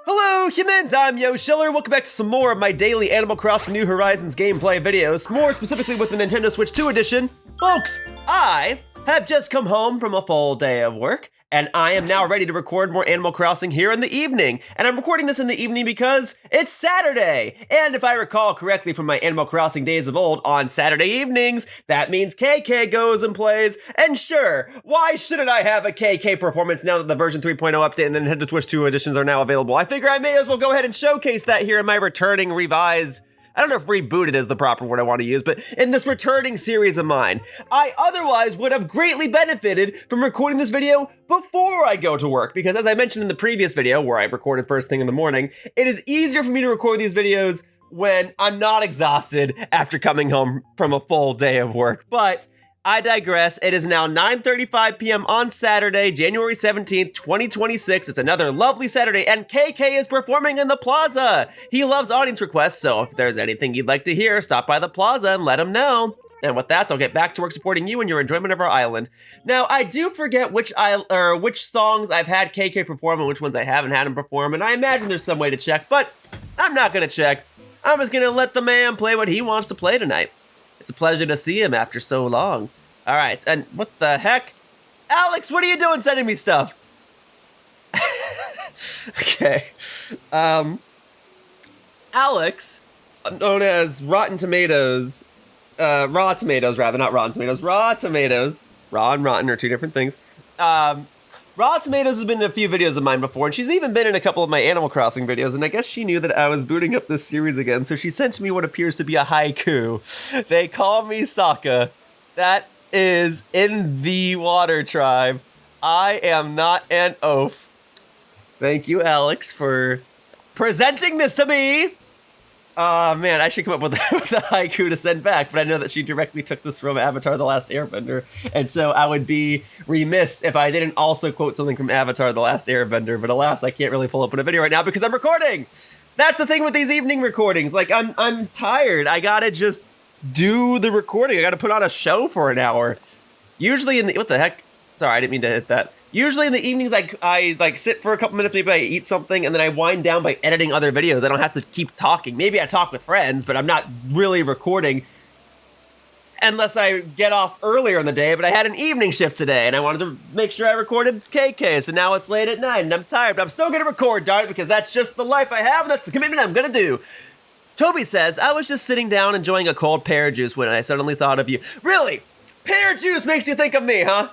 Hello humans, I'm Yoshiller. Welcome back to some more of my daily Animal Crossing New Horizons gameplay videos, more specifically with the Nintendo Switch 2 edition. Folks, I have just come home from a full day of work, and I am now ready to record more Animal Crossing here in the evening. And I'm recording this in the evening because it's Saturday! And if I recall correctly from my Animal Crossing days of old, on Saturday evenings, that means KK goes and plays. And sure, why shouldn't I have a KK performance now that the version 3.0 update and the Nintendo Switch 2 editions are now available? I figure I may as well go ahead and showcase that here in my returning revised, I don't know if rebooted is the proper word I want to use, but in this returning series of mine. I otherwise would have greatly benefited from recording this video before I go to work, because as I mentioned in the previous video, where I recorded first thing in the morning, it is easier for me to record these videos when I'm not exhausted after coming home from a full day of work. But I digress. It is now 9:35 p.m. on Saturday, January 17th, 2026. It's another lovely Saturday, and KK is performing in the plaza. He loves audience requests, so if there's anything you'd like to hear, stop by the plaza and let him know. And with that, I'll get back to work supporting you and your enjoyment of our island. Now, I do forget which songs I've had KK perform and which ones I haven't had him perform, and I imagine there's some way to check, but I'm not gonna check. I'm just gonna let the man play what he wants to play tonight. It's a pleasure to see him after so long. All right, and what the heck? Alex, what are you doing sending me stuff? Okay. Alex, known as Rotten Tomatoes, Raw Tomatoes rather, not Rotten Tomatoes, Raw Tomatoes. Raw and rotten are two different things. Raw Tomatoes has been in a few videos of mine before, and she's even been in a couple of my Animal Crossing videos, and I guess she knew that I was booting up this series again, so she sent me what appears to be a haiku. They call me Sokka. That is in the water tribe. I am not an oaf. Thank you, Alex, for presenting this to me. Man, I should come up with a haiku to send back, but I know that she directly took this from Avatar: The Last Airbender, and so I would be remiss if I didn't also quote something from Avatar: The Last Airbender, but alas, I can't really pull up in a video right now because I'm recording! That's the thing with these evening recordings, like, I'm tired, I gotta just do the recording, I gotta put on a show for an hour. Usually in the, what the heck? Sorry, I didn't mean to hit that. Usually in the evenings, I sit for a couple minutes, maybe I eat something, and then I wind down by editing other videos. I don't have to keep talking. Maybe I talk with friends, but I'm not really recording unless I get off earlier in the day, but I had an evening shift today, and I wanted to make sure I recorded KK, so now it's late at night, and I'm tired, but I'm still gonna record, darn it, because that's just the life I have, and that's the commitment I'm gonna do. Toby says, I was just sitting down enjoying a cold pear juice when I suddenly thought of you. Really? Pear juice makes you think of me, huh?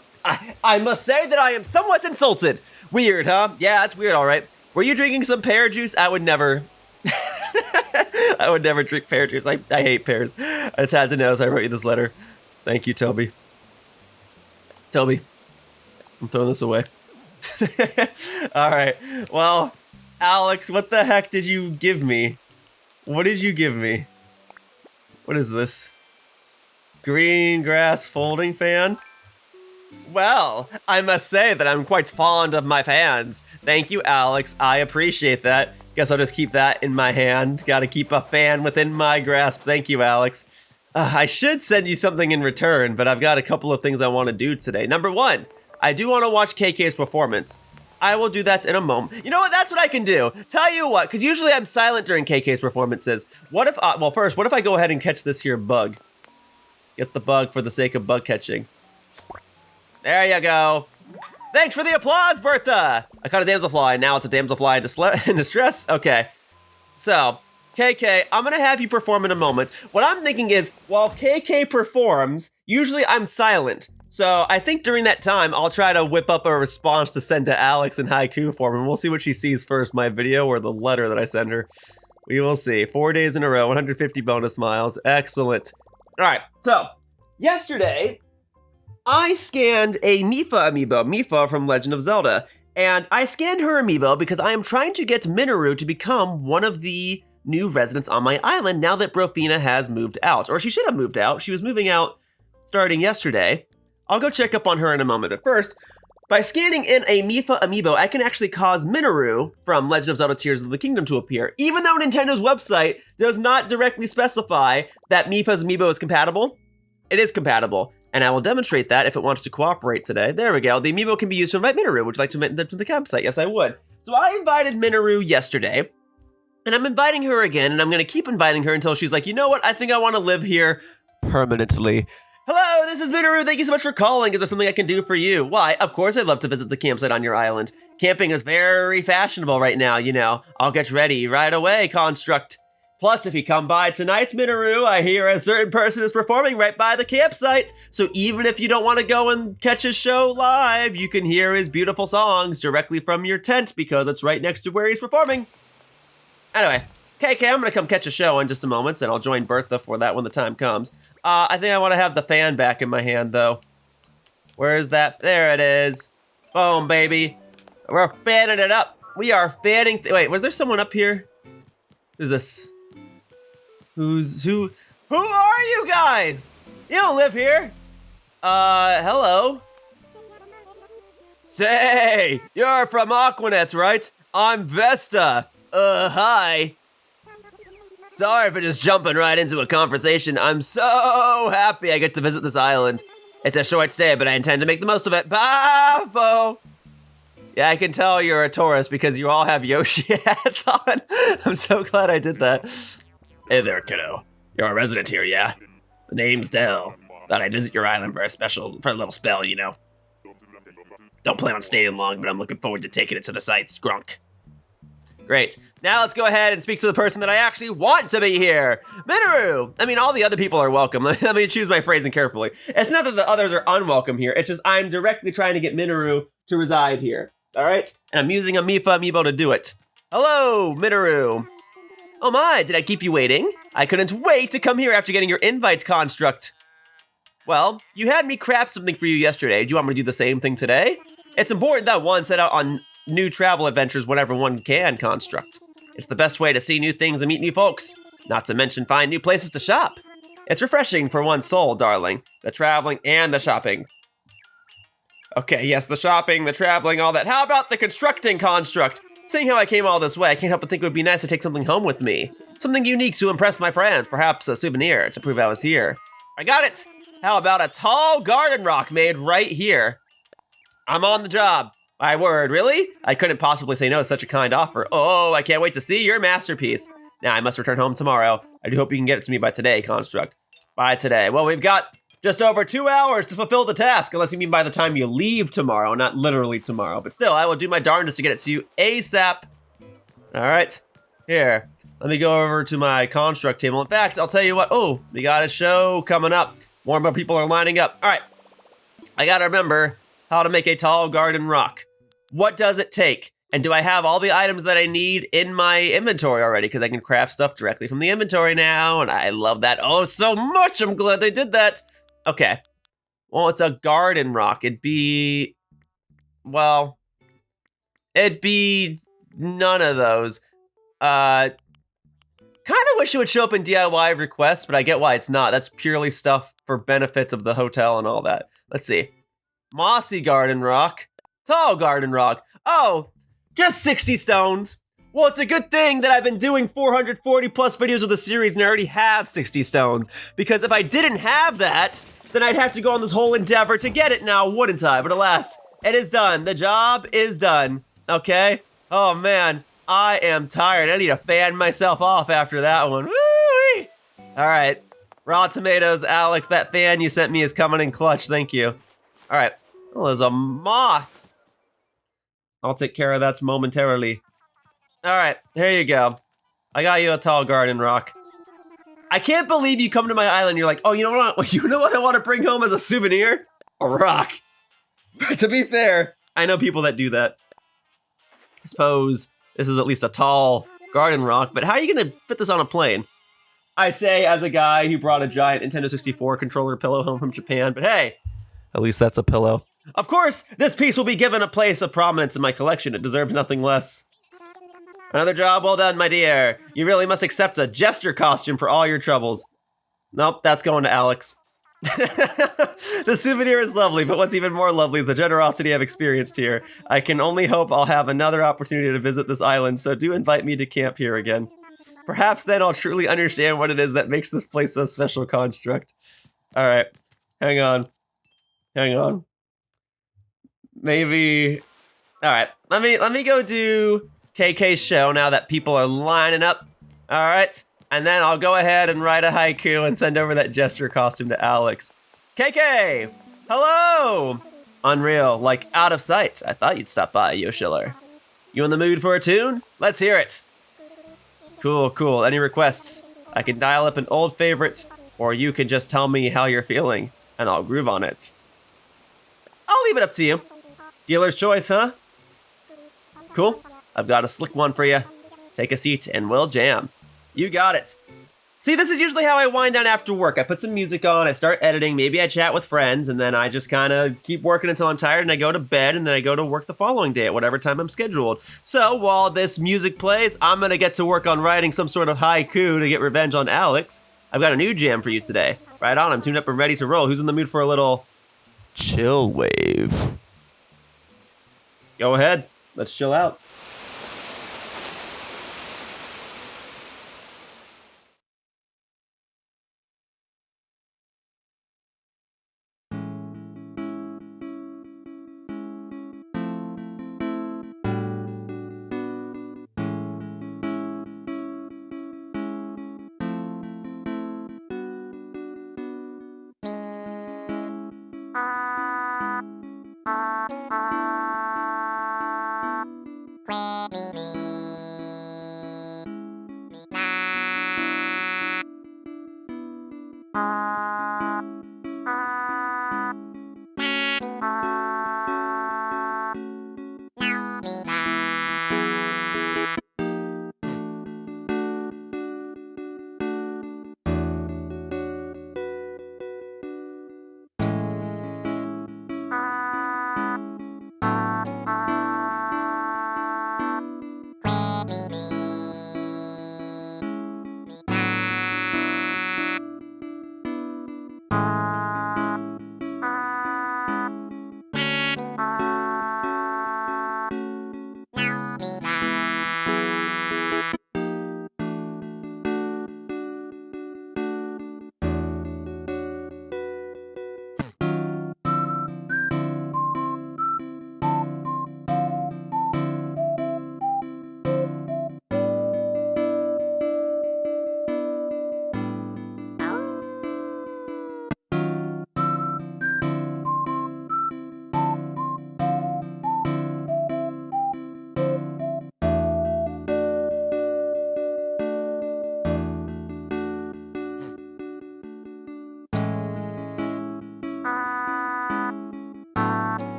I must say that I am somewhat insulted. Weird, huh? Yeah, it's weird, all right. Were you drinking some pear juice? I would never. I would never drink pear juice. I hate pears. I just had to know, so I wrote you this letter. Thank you, Toby. Toby, I'm throwing this away. All right. Well, Alex, what the heck did you give me? What did you give me? What is this? Green grass folding fan? Well, I must say that I'm quite fond of my fans. Thank you, Alex. I appreciate that. Guess I'll just keep that in my hand. Gotta keep a fan within my grasp. Thank you, Alex. I should send you something in return, but I've got a couple of things I want to do today. Number one, I do want to watch KK's performance. I will do that in a moment. You know what? That's what I can do. Tell you what, because usually I'm silent during KK's performances. What if, well, first, what if I go ahead and catch this here bug? Get the bug for the sake of bug catching. There you go. Thanks for the applause, Bertha! I caught a damselfly, now it's a damselfly in distress? Okay. So, KK, I'm gonna have you perform in a moment. What I'm thinking is, while KK performs, usually I'm silent. So I think during that time, I'll try to whip up a response to send to Alex in haiku form, and we'll see what she sees first, my video or the letter that I send her. We will see. 4 days in a row, 150 bonus miles. Excellent. All right, so yesterday, I scanned a Mipha amiibo, Mipha from Legend of Zelda, and I scanned her amiibo because I am trying to get Minoru to become one of the new residents on my island now that Brofina has moved out, or she should have moved out. She was moving out starting yesterday. I'll go check up on her in a moment, but first, by scanning in a Mipha amiibo, I can actually cause Minoru from Legend of Zelda Tears of the Kingdom to appear, even though Nintendo's website does not directly specify that Mipha's amiibo is compatible. It is compatible. And I will demonstrate that if it wants to cooperate today. There we go. The amiibo can be used to invite Minoru. Would you like to invite them to the campsite? Yes, I would. So I invited Minoru yesterday, and I'm inviting her again, and I'm going to keep inviting her until she's like, you know what, I think I want to live here permanently. Hello, this is Minoru. Thank you so much for calling. Is there something I can do for you? Why, of course I'd love to visit the campsite on your island. Camping is very fashionable right now, you know. I'll get ready right away, Construct. Plus, if you come by tonight, Minoru, I hear a certain person is performing right by the campsite. So even if you don't want to go and catch his show live, you can hear his beautiful songs directly from your tent because it's right next to where he's performing. Anyway, KK, I'm going to come catch a show in just a moment, and I'll join Bertha for that when the time comes. I think I want to have the fan back in my hand, though. Where is that? There it is. Boom, baby. We're fanning it up. We are fanning... Wait, was there someone up here? Who's this? Who are you guys? You don't live here. Hello. Say, you're from Aquanet, right? I'm Vesta. Hi. Sorry for just jumping right into a conversation. I'm so happy I get to visit this island. It's a short stay, but I intend to make the most of it. Bravo! Yeah, I can tell you're a tourist because you all have Yoshi hats on. I'm so glad I did that. Hey there, kiddo. You're a resident here, yeah? The name's Dell. Thought I'd visit your island for a little spell, you know. Don't plan on staying long, but I'm looking forward to taking it to the sights, Grunk. Great. Now let's go ahead and speak to the person that I actually want to be here. Minoru! I mean, all the other people are welcome. Let me choose my phrasing carefully. It's not that the others are unwelcome here. It's just I'm directly trying to get Minoru to reside here. All right? And I'm using a Mifa amiibo to do it. Hello, Minoru. Oh my, did I keep you waiting? I couldn't wait to come here after getting your invite, Construct. Well, you had me craft something for you yesterday. Do you want me to do the same thing today? It's important that one set out on new travel adventures whenever one can, Construct. It's the best way to see new things and meet new folks, not to mention find new places to shop. It's refreshing for one's soul, darling. The traveling and the shopping. Okay, yes, the shopping, the traveling, all that. How about the constructing, Construct? Seeing how I came all this way, I can't help but think it would be nice to take something home with me. Something unique to impress my friends, perhaps a souvenir to prove I was here. I got it! How about a tall garden rock made right here? I'm on the job. My word, really? I couldn't possibly say no to such a kind offer. Oh, I can't wait to see your masterpiece. Now, I must return home tomorrow. I do hope you can get it to me by today, Construct. By today. Well, we've got just over 2 hours to fulfill the task, unless you mean by the time you leave tomorrow, not literally tomorrow. But still, I will do my darndest to get it to you ASAP. All right, here. Let me go over to my Construct table. In fact, I'll tell you what. Oh, we got a show coming up. More and more people are lining up. All right, I gotta remember how to make a tall garden rock. What does it take? And do I have all the items that I need in my inventory already? Because I can craft stuff directly from the inventory now, and I love that oh so much. I'm glad they did that. Okay. Well, it's a garden rock. It'd be none of those. Kind of wish it would show up in DIY requests, but I get why it's not. That's purely stuff for benefits of the hotel and all that. Let's see. Mossy garden rock. Tall garden rock. Oh, just 60 stones. Well, it's a good thing that I've been doing 440 plus videos of the series and I already have 60 stones. Because if I didn't have that, then I'd have to go on this whole endeavor to get it now, wouldn't I? But alas, it is done. The job is done. Okay? Oh man, I am tired. I need to fan myself off after that one. Woo-wee! All right. Raw tomatoes, Alex, that fan you sent me is coming in clutch. Thank you. All right. Oh, there's a moth. I'll take care of that momentarily. All right, here you go. I got you a tall garden rock. I can't believe you come to my island and you're like, oh, you know what I want to bring home as a souvenir? A rock. To be fair, I know people that do that. I suppose this is at least a tall garden rock, but how are you gonna fit this on a plane? I say as a guy who brought a giant Nintendo 64 controller pillow home from Japan, but hey, at least that's a pillow. Of course, this piece will be given a place of prominence in my collection. It deserves nothing less. Another job well done, my dear. You really must accept a jester costume for all your troubles. Nope, that's going to Alex. The souvenir is lovely, but what's even more lovely is the generosity I've experienced here. I can only hope I'll have another opportunity to visit this island, so do invite me to camp here again. Perhaps then I'll truly understand what it is that makes this place so special, Construct. All right, hang on. Maybe All right, let me go do KK's show now that people are lining up. All right, and then I'll go ahead and write a haiku and send over that jester costume to Alex. KK, hello. Unreal, like out of sight. I thought you'd stop by, Yoshiller. You in the mood for a tune? Let's hear it. Cool, cool. Any requests? I can dial up an old favorite, or you can just tell me how you're feeling, and I'll groove on it. I'll leave it up to you. Dealer's choice, huh? Cool. I've got a slick one for you. Take a seat and we'll jam. You got it. See, this is usually how I wind down after work. I put some music on, I start editing, maybe I chat with friends, and then I just kind of keep working until I'm tired, and I go to bed, and then I go to work the following day at whatever time I'm scheduled. So while this music plays, I'm gonna get to work on writing some sort of haiku to get revenge on Alex. I've got a new jam for you today. Right on, I'm tuned up and ready to roll. Who's in the mood for a little chill wave? Go ahead, let's chill out.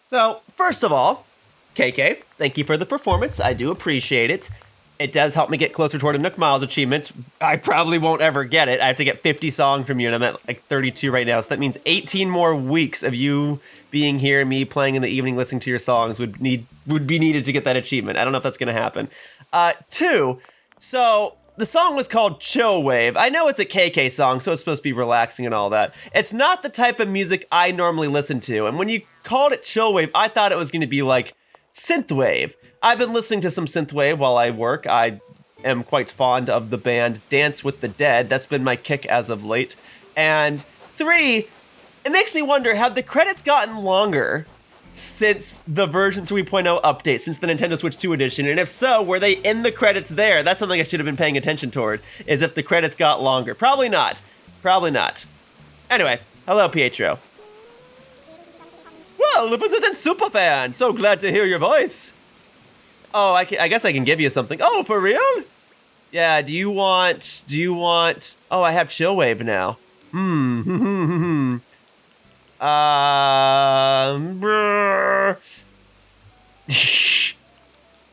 So, first of all, KK, thank you for the performance. I do appreciate it. It does help me get closer toward a Nook Miles achievement. I probably won't ever get it. I have to get 50 songs from you, and I'm at like 32 right now. So that means 18 more weeks of you being here, me playing in the evening, listening to your songs would be needed to get that achievement. I don't know if that's going to happen. Two, so the song was called Chill Wave. I know it's a KK song, so it's supposed to be relaxing and all that. It's not the type of music I normally listen to. And when you called it Chill Wave, I thought it was going to be like synthwave. I've been listening to some synthwave while I work. I am quite fond of the band Dance with the Dead. That's been my kick as of late. And three, it makes me wonder, have the credits gotten longer since the version 3.0 update, since the Nintendo Switch 2 edition? And if so, were they in the credits there? That's something I should have been paying attention toward, is if the credits got longer. Probably not. Probably not. Anyway, hello, Pietro. Well, the Persistent Superfan! So glad to hear your voice. Oh, I guess I can give you something. Oh, for real? Yeah, do you want, oh, I have Chill Wave now. All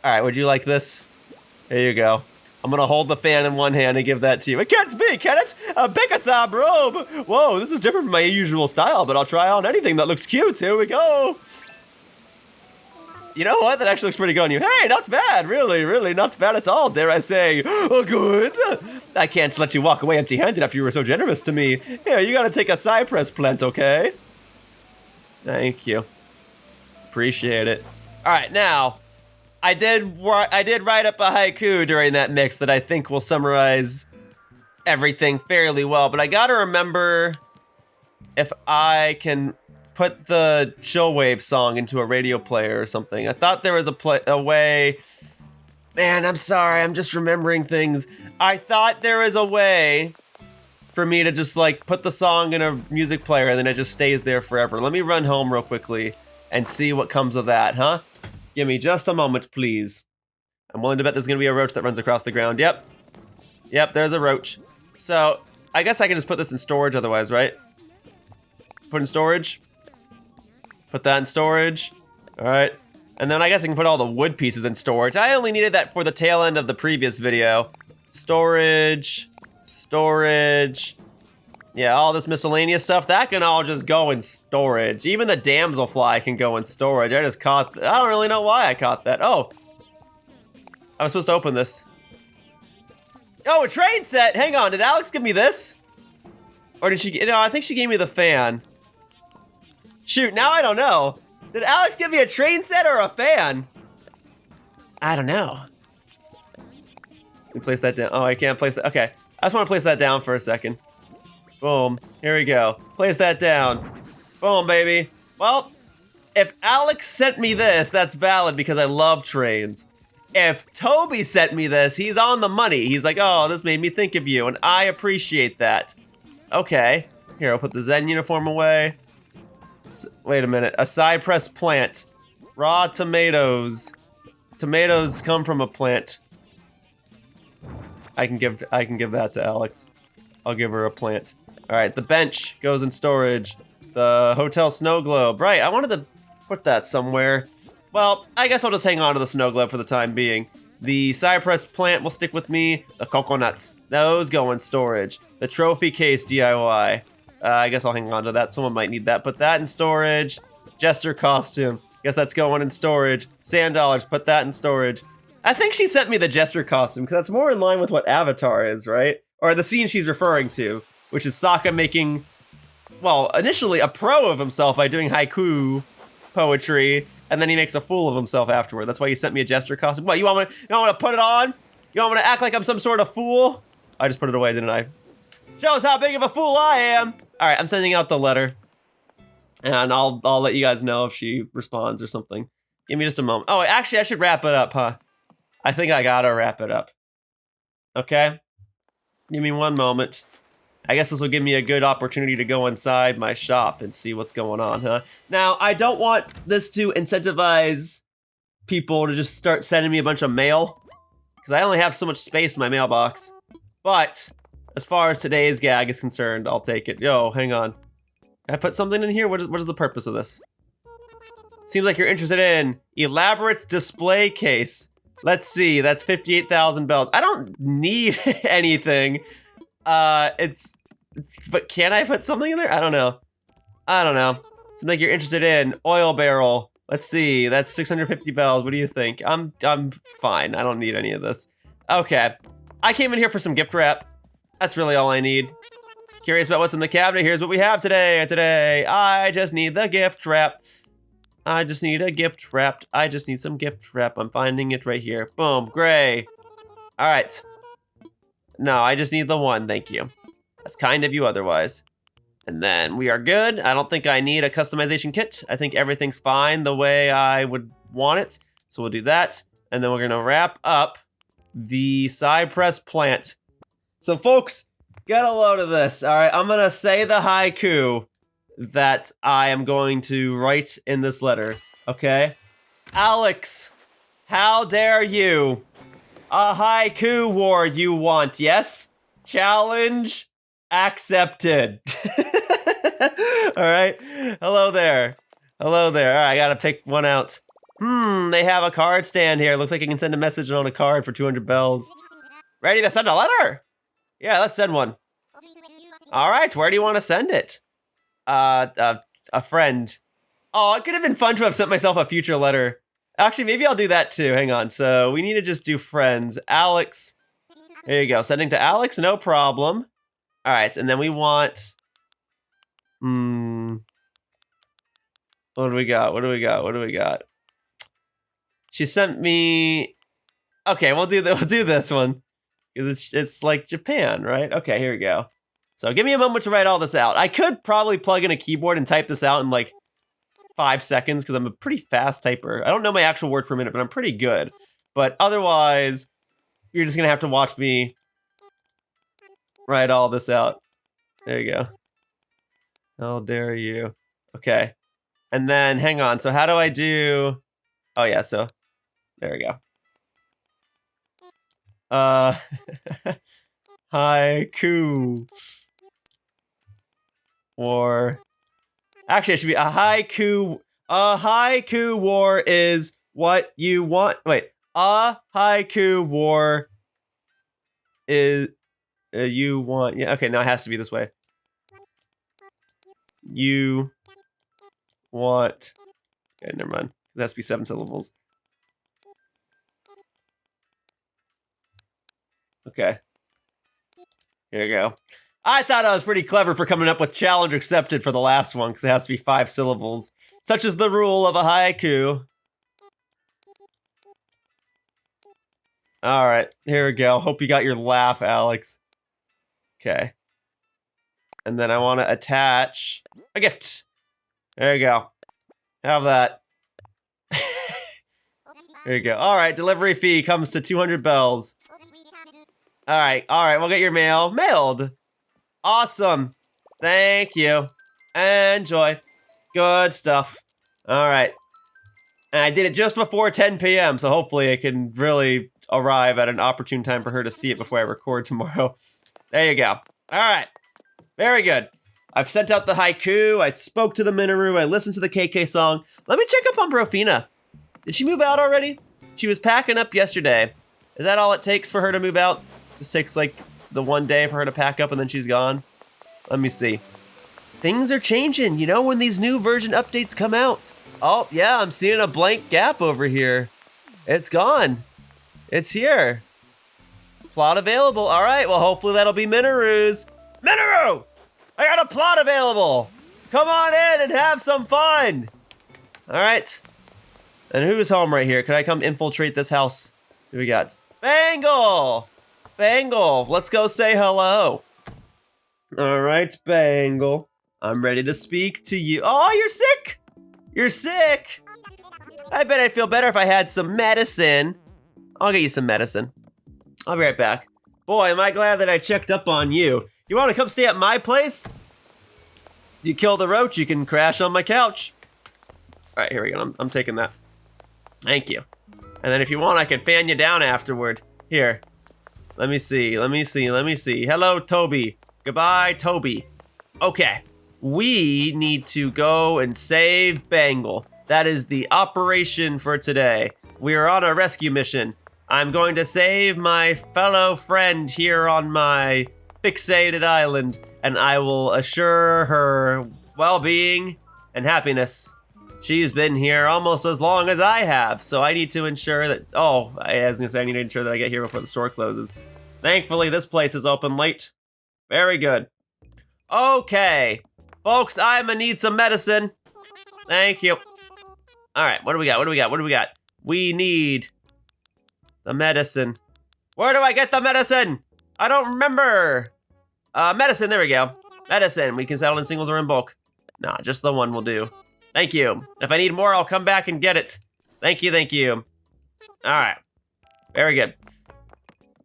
right, would you like this? Here you go. I'm gonna hold the fan in one hand and give that to you. It can't be, can it? A Bikasab robe! Whoa, this is different from my usual style, but I'll try on anything that looks cute. Here we go. You know what? That actually looks pretty good on you. Hey, not bad. Really, really not bad at all, dare I say. Oh, good. I can't let you walk away empty-handed after you were so generous to me. Here, you gotta take a cypress plant, okay? Thank you. Appreciate it. All right, now, I did write up a haiku during that mix that I think will summarize everything fairly well, but I gotta remember if I can put the Chillwave song into a radio player or something. I thought there was a way. Man, I'm sorry, I'm just remembering things. I thought there was a way for me to just like put the song in a music player and then it just stays there forever. Let me run home real quickly and see what comes of that, huh? Give me just a moment, please. I'm willing to bet there's gonna be a roach that runs across the ground. Yep. Yep, there's a roach. So, I guess I can just put this in storage otherwise, right? Put in storage. Put that in storage. All right. And then I guess I can put all the wood pieces in storage. I only needed that for the tail end of the previous video. Storage. Storage. Yeah, all this miscellaneous stuff, that can all just go in storage. Even the damselfly can go in storage. I just caught, I don't really know why I caught that. Oh. I was supposed to open this. Oh, a train set! Hang on, did Alex give me this? Or did she, no, I think she gave me the fan. Shoot, now I don't know. Did Alex give me a train set or a fan? I don't know. Let me place that down. Oh, I can't place that. Okay, I just want to place that down for a second. Boom, here we go. Place that down. Boom, baby. Well, if Alex sent me this, that's valid because I love trains. If Toby sent me this, he's on the money. He's like, oh, this made me think of you, and I appreciate that. Okay, here, I'll put the Zen uniform away. Wait a minute, a cypress plant. Raw tomatoes. Tomatoes come from a plant. I can give that to Alex. I'll give her a plant. All right, the bench goes in storage. The hotel snow globe. Right, I wanted to put that somewhere. Well, I guess I'll just hang on to the snow globe for the time being. The cypress plant will stick with me. The coconuts, those go in storage. The trophy case DIY. I guess I'll hang on to that. Someone might need that. Put that in storage. Jester costume. Guess that's going in storage. Sand dollars. Put that in storage. I think she sent me the Jester costume because that's more in line with what Avatar is, right? Or the scene she's referring to, which is Sokka making, well, initially a pro of himself by doing haiku poetry, and then he makes a fool of himself afterward. That's why he sent me a Jester costume. What, you want me to put it on? You want me to act like I'm some sort of fool? I just put it away, didn't I? Shows how big of a fool I am. All right, I'm sending out the letter, and I'll let you guys know if she responds or something. Give me just a moment. Oh, actually, I should wrap it up, huh? I think I gotta wrap it up. Okay? Give me one moment. I guess this will give me a good opportunity to go inside my shop and see what's going on, huh? Now, I don't want this to incentivize people to just start sending me a bunch of mail, because I only have so much space in my mailbox. But as far as today's gag is concerned, I'll take it. Yo, hang on. Can I put something in here? What is the purpose of this? Seems like you're interested in elaborate display case. Let's see, that's 58,000 bells. I don't need anything. But can I put something in there? I don't know. Seems like you're interested in oil barrel. Let's see, that's 650 bells. What do you think? I'm fine. I don't need any of this. Okay, I came in here for some gift wrap. That's really all I need. Curious about what's in the cabinet? Here's what we have today. I just need the gift wrap. I just need a gift wrap. I just need some gift wrap. I'm finding it right here. Boom, gray. All right. No, I just need the one, thank you. That's kind of you otherwise. And then we are good. I don't think I need a customization kit. I think everything's fine the way I would want it. So we'll do that. And then we're gonna wrap up the cypress plant. So folks, get a load of this. All right, I'm gonna say the haiku that I am going to write in this letter, okay? Alex, how dare you? A haiku war you want, yes? Challenge accepted. All right, hello there. All right, I gotta pick one out. They have a card stand here. Looks like I can send a message on a card for 200 bells. Ready to send a letter? Yeah, let's send one. All right, where do you want to send it? A friend. Oh, it could have been fun to have sent myself a future letter. Actually, maybe I'll do that too. Hang on. So we need to just do friends. Alex. There you go. Sending to Alex, no problem. All right, and then we want. What do we got? What do we got? What do we got? She sent me. Okay, we'll do this one because it's like Japan, right? Okay, here we go. So give me a moment to write all this out. I could probably plug in a keyboard and type this out in like 5 seconds because I'm a pretty fast typer. I don't know my actual word per minute, but I'm pretty good. But otherwise, you're just gonna have to watch me write all this out. There you go. How dare you? Okay. And then, hang on, so how do I do... Oh yeah, so, there we go. Haiku. War. Actually, it should be a haiku. A haiku war is what you want. Wait, a haiku war is you want. Yeah, okay, now it has to be this way. You want. Okay, never mind. It has to be 7 syllables. Okay. Here you go. I thought I was pretty clever for coming up with challenge accepted for the last one, because it has to be 5 syllables. Such is the rule of a haiku. Alright, here we go. Hope you got your laugh, Alex. Okay. And then I want to attach a gift. There you go. Have that. There you go. Alright, delivery fee comes to 200 bells. Alright, we'll get your mail mailed. Awesome. Thank you. Enjoy. Good stuff. Alright. And I did it just before 10 p.m., so hopefully I can really arrive at an opportune time for her to see it before I record tomorrow. There you go. Alright. Very good. I've sent out the haiku, I spoke to the Minoru, I listened to the KK song. Let me check up on Profina. Did she move out already? She was packing up yesterday. Is that all it takes for her to move out? Just takes like the one day for her to pack up and then she's gone? Let me see. Things are changing, you know, when these new version updates come out. Oh, yeah, I'm seeing a blank gap over here. It's gone. It's here. Plot available. All right, well, hopefully that'll be Minoru's. Minoru! I got a plot available. Come on in and have some fun. All right. And who's home right here? Can I come infiltrate this house? Who we got? Bangle! Bangle, let's go say hello. All right, Bangle. I'm ready to speak to you. Oh, you're sick! You're sick! I bet I'd feel better if I had some medicine. I'll get you some medicine. I'll be right back. Boy, am I glad that I checked up on you. You want to come stay at my place? You kill the roach, you can crash on my couch. All right, here we go. I'm taking that. Thank you. And then if you want, I can fan you down afterward. Here. Let me see. Hello, Toby. Goodbye, Toby. Okay. We need to go and save Bangle. That is the operation for today. We are on a rescue mission. I'm going to save my fellow friend here on my fixated island, and I will assure her well-being and happiness. She's been here almost as long as I have, so I need to ensure that... Oh, I was gonna say I need to ensure that I get here before the store closes. Thankfully, this place is open late. Very good. Okay. Folks, I'm gonna need some medicine. Thank you. Alright, what do we got? We need the medicine. Where do I get the medicine? I don't remember. Medicine, there we go. Medicine, we can settle in singles or in bulk. Nah, just the one will do. Thank you. If I need more, I'll come back and get it. Thank you. Alright. Very good.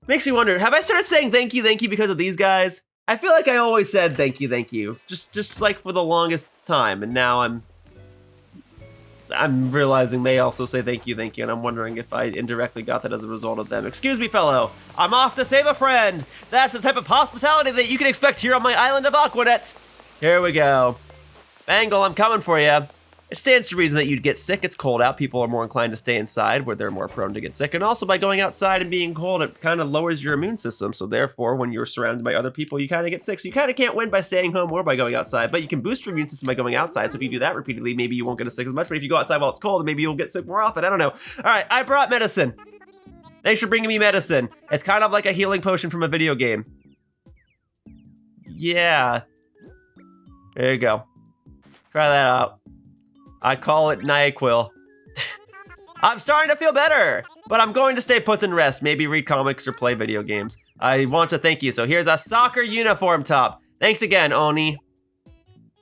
Makes me wonder, have I started saying thank you because of these guys? I feel like I always said thank you. Just like for the longest time, and now I'm realizing they also say thank you, and I'm wondering if I indirectly got that as a result of them. Excuse me, fellow. I'm off to save a friend. That's the type of hospitality that you can expect here on my island of Aquanet. Here we go. Bangle, I'm coming for you. It stands to reason that you'd get sick. It's cold out. People are more inclined to stay inside where they're more prone to get sick. And also by going outside and being cold, it kind of lowers your immune system. So therefore, when you're surrounded by other people, you kind of get sick. So you kind of can't win by staying home or by going outside, but you can boost your immune system by going outside. So if you do that repeatedly, maybe you won't get sick as much. But if you go outside while it's cold, then maybe you'll get sick more often. I don't know. All right, I brought medicine. Thanks for bringing me medicine. It's kind of like a healing potion from a video game. Yeah. There you go. Try that out. I call it NyQuil. I'm starting to feel better, but I'm going to stay put and rest. Maybe read comics or play video games. I want to thank you. So here's a soccer uniform top. Thanks again, Oni.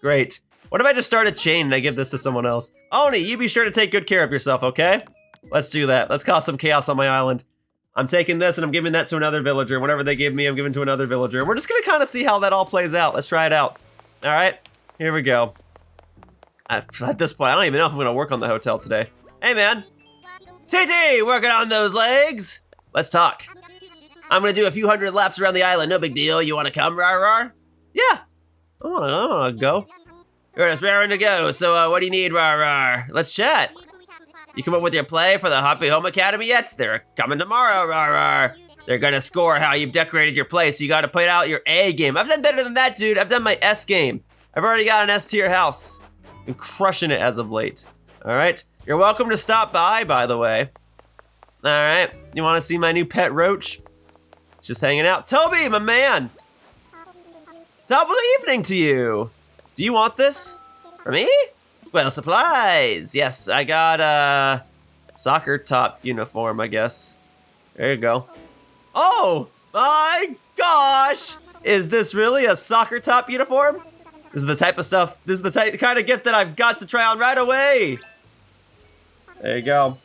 Great. What if I just start a chain and I give this to someone else? Oni, you be sure to take good care of yourself, okay? Let's do that. Let's cause some chaos on my island. I'm taking this and I'm giving that to another villager. Whatever they give me, I'm giving to another villager. We're just gonna kind of see how that all plays out. Let's try it out. All right, here we go. At this point, I don't even know if I'm gonna work on the hotel today. Hey man, TT, working on those legs? Let's talk. I'm gonna do a few hundred laps around the island, no big deal. You wanna come, rar? Yeah, I wanna go. You're just raring to go, so what do you need, rar? Let's chat. You come up with your play for the Happy Home Academy yet? They're coming tomorrow, rar. They're gonna score how you've decorated your place, so you gotta put out your A game. I've done better than that, dude. I've done my S game. I've already got an S tier house. Been crushing it as of late. All right, you're welcome to stop by the way. All right, you wanna see my new pet roach? Just hanging out. Toby, my man. Top of the evening to you. Do you want this? For me? Well, supplies. Yes, I got a soccer top uniform, I guess. There you go. Oh my gosh! Is this really a soccer top uniform? This is the type of stuff, this is the kind of gift that I've got to try on right away. There you go.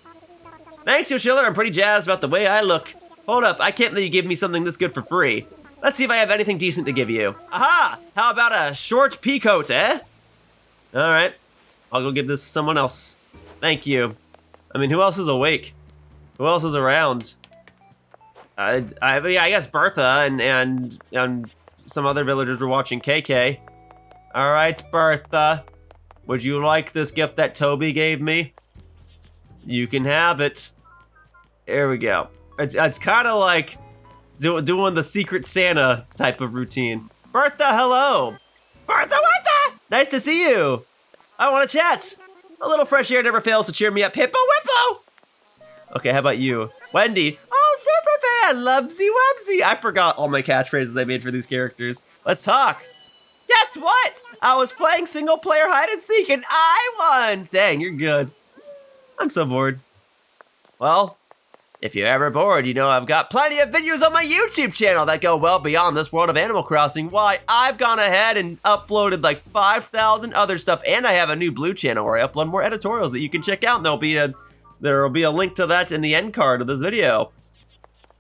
Thanks, Yoshiller. I'm pretty jazzed about the way I look. Hold up, I can't let you give me something this good for free. Let's see if I have anything decent to give you. Aha! How about a short pea coat, eh? All right, I'll go give this to someone else. Thank you. I mean, who else is awake? Who else is around? I guess Bertha and some other villagers were watching KK. All right, Bertha, would you like this gift that Toby gave me? You can have it. There we go. It's kind of like doing the Secret Santa type of routine. Bertha, hello. Bertha, what the? Nice to see you. I want to chat. A little fresh air never fails to cheer me up. Hippo whippo. Okay, how about you? Wendy. Oh, superfan, lubsy wubsy. I forgot all my catchphrases I made for these characters. Let's talk. Guess what? I was playing single player hide and seek and I won. Dang, you're good. I'm so bored. Well, if you're ever bored, you know I've got plenty of videos on my YouTube channel that go well beyond this world of Animal Crossing. Why, I've gone ahead and uploaded like 5,000 other stuff, and I have a new blue channel where I upload more editorials that you can check out, and there'll be a link to that in the end card of this video.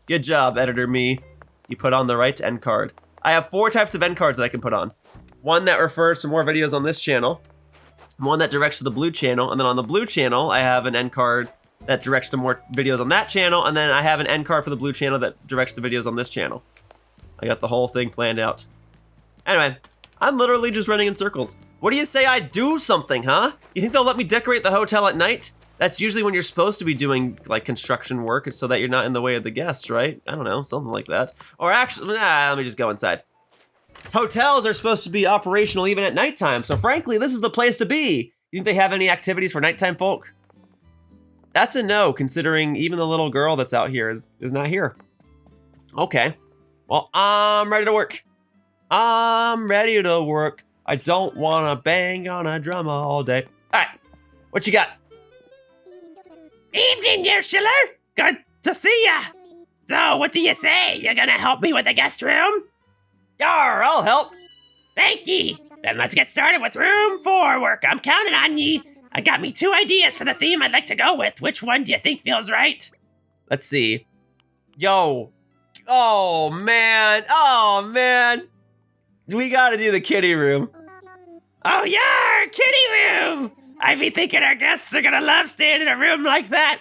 Good job, editor me. You put on the right end card. I have 4 types of end cards that I can put on. One that refers to more videos on this channel, one that directs to the blue channel, and then on the blue channel, I have an end card that directs to more videos on that channel, and then I have an end card for the blue channel that directs to videos on this channel. I got the whole thing planned out. Anyway, I'm literally just running in circles. What do you say I do something, huh? You think they'll let me decorate the hotel at night? That's usually when you're supposed to be doing like construction work, so that you're not in the way of the guests, right? I don't know, something like that. Or actually, let me just go inside. Hotels are supposed to be operational even at nighttime, so frankly, this is the place to be. You think they have any activities for nighttime folk? That's a no, considering even the little girl that's out here is not here. Okay, well, I'm ready to work. I'm ready to work. I don't wanna bang on a drum all day. All right, what you got? Evening, Yoshiller. Good to see ya. So, what do you say? You're gonna help me with the guest room? Yar, I'll help. Thank ye. Then let's get started with room 4 work. I'm counting on ye. I got me 2 ideas for the theme I'd like to go with. Which one do you think feels right? Let's see. Yo. Oh, man. We gotta do the kitty room. Oh, yeah, kitty room. I be thinking our guests are gonna love staying in a room like that.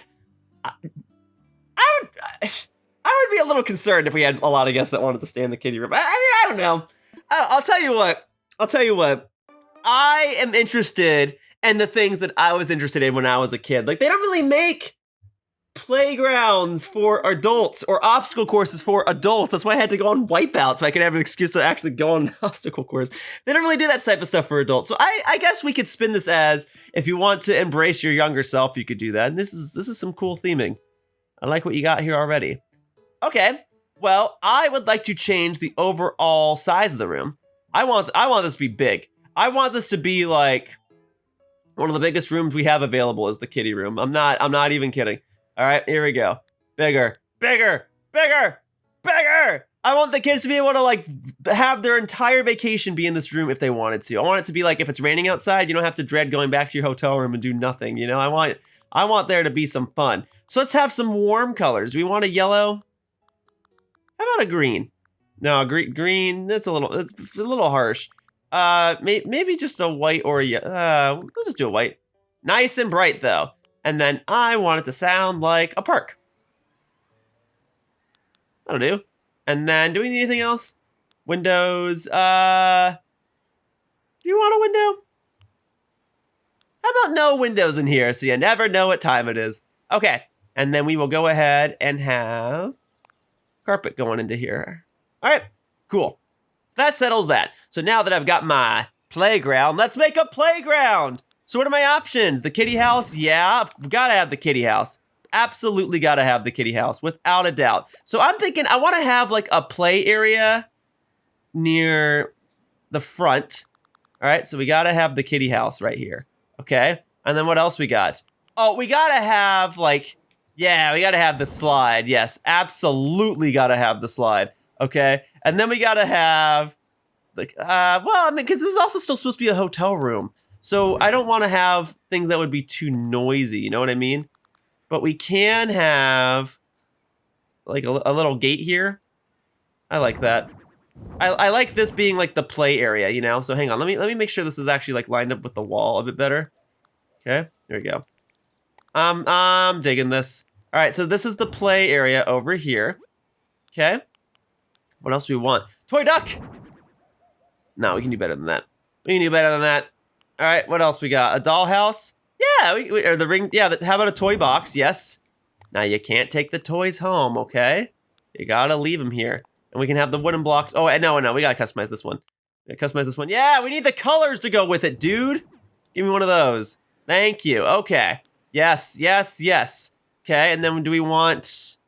I would be a little concerned if we had a lot of guests that wanted to stay in the kitty room. I don't know. I'll tell you what. I am interested and the things that I was interested in when I was a kid. Like, they don't really make playgrounds for adults or obstacle courses for adults. That's why I had to go on Wipeout so I could have an excuse to actually go on an obstacle course. They don't really do that type of stuff for adults. So I guess we could spin this as, if you want to embrace your younger self, you could do that. And this is some cool theming. I like what you got here already. Okay, well, I would like to change the overall size of the room. I want this to be big. I want this to be like one of the biggest rooms we have available is the kiddie room. I'm not even kidding. All right, here we go. Bigger, bigger, bigger, bigger. I want the kids to be able to like have their entire vacation be in this room if they wanted to. I want it to be like, if it's raining outside, you don't have to dread going back to your hotel room and do nothing. You know, I want there to be some fun. So let's have some warm colors. We want a yellow. How about a green? No, green. It's a little harsh. Maybe just a white or a we'll just do a white. Nice and bright though. And then I want it to sound like a park. That'll do. And then, do we need anything else? Windows. Do you want a window? How about no windows in here, so you never know what time it is? Okay. And then we will go ahead and have carpet going into here. All right, cool. That settles that. So now that I've got my playground, let's make a playground. So what are my options? The kitty house? Yeah, I've got to have the kitty house. Absolutely got to have the kitty house, without a doubt. So I'm thinking I want to have like a play area near the front. All right, so we got to have the kitty house right here. Okay, and then what else we got? Oh, we got to have like, yeah, we got to have the slide. Yes, absolutely got to have the slide. Okay, and then we got to have like, well, I mean, because this is also still supposed to be a hotel room. So I don't want to have things that would be too noisy, you know what I mean? But we can have like a little gate here. I like that. I like this being like the play area, you know? So hang on, let me make sure this is actually like lined up with the wall a bit better. Okay, there we go. I'm digging this. All right, so this is the play area over here. Okay. What else do we want? Toy duck! No, we can do better than that. We can do better than that. All right, what else we got? A dollhouse? Yeah, or the ring. Yeah, how about a toy box? Yes. Now you can't take the toys home, okay? You gotta leave them here. And we can have the wooden blocks. Oh, no, we gotta customize this one. Customize this one. Yeah, we need the colors to go with it, dude. Give me one of those. Thank you. Okay. Yes, yes, yes. Okay, and then do we want?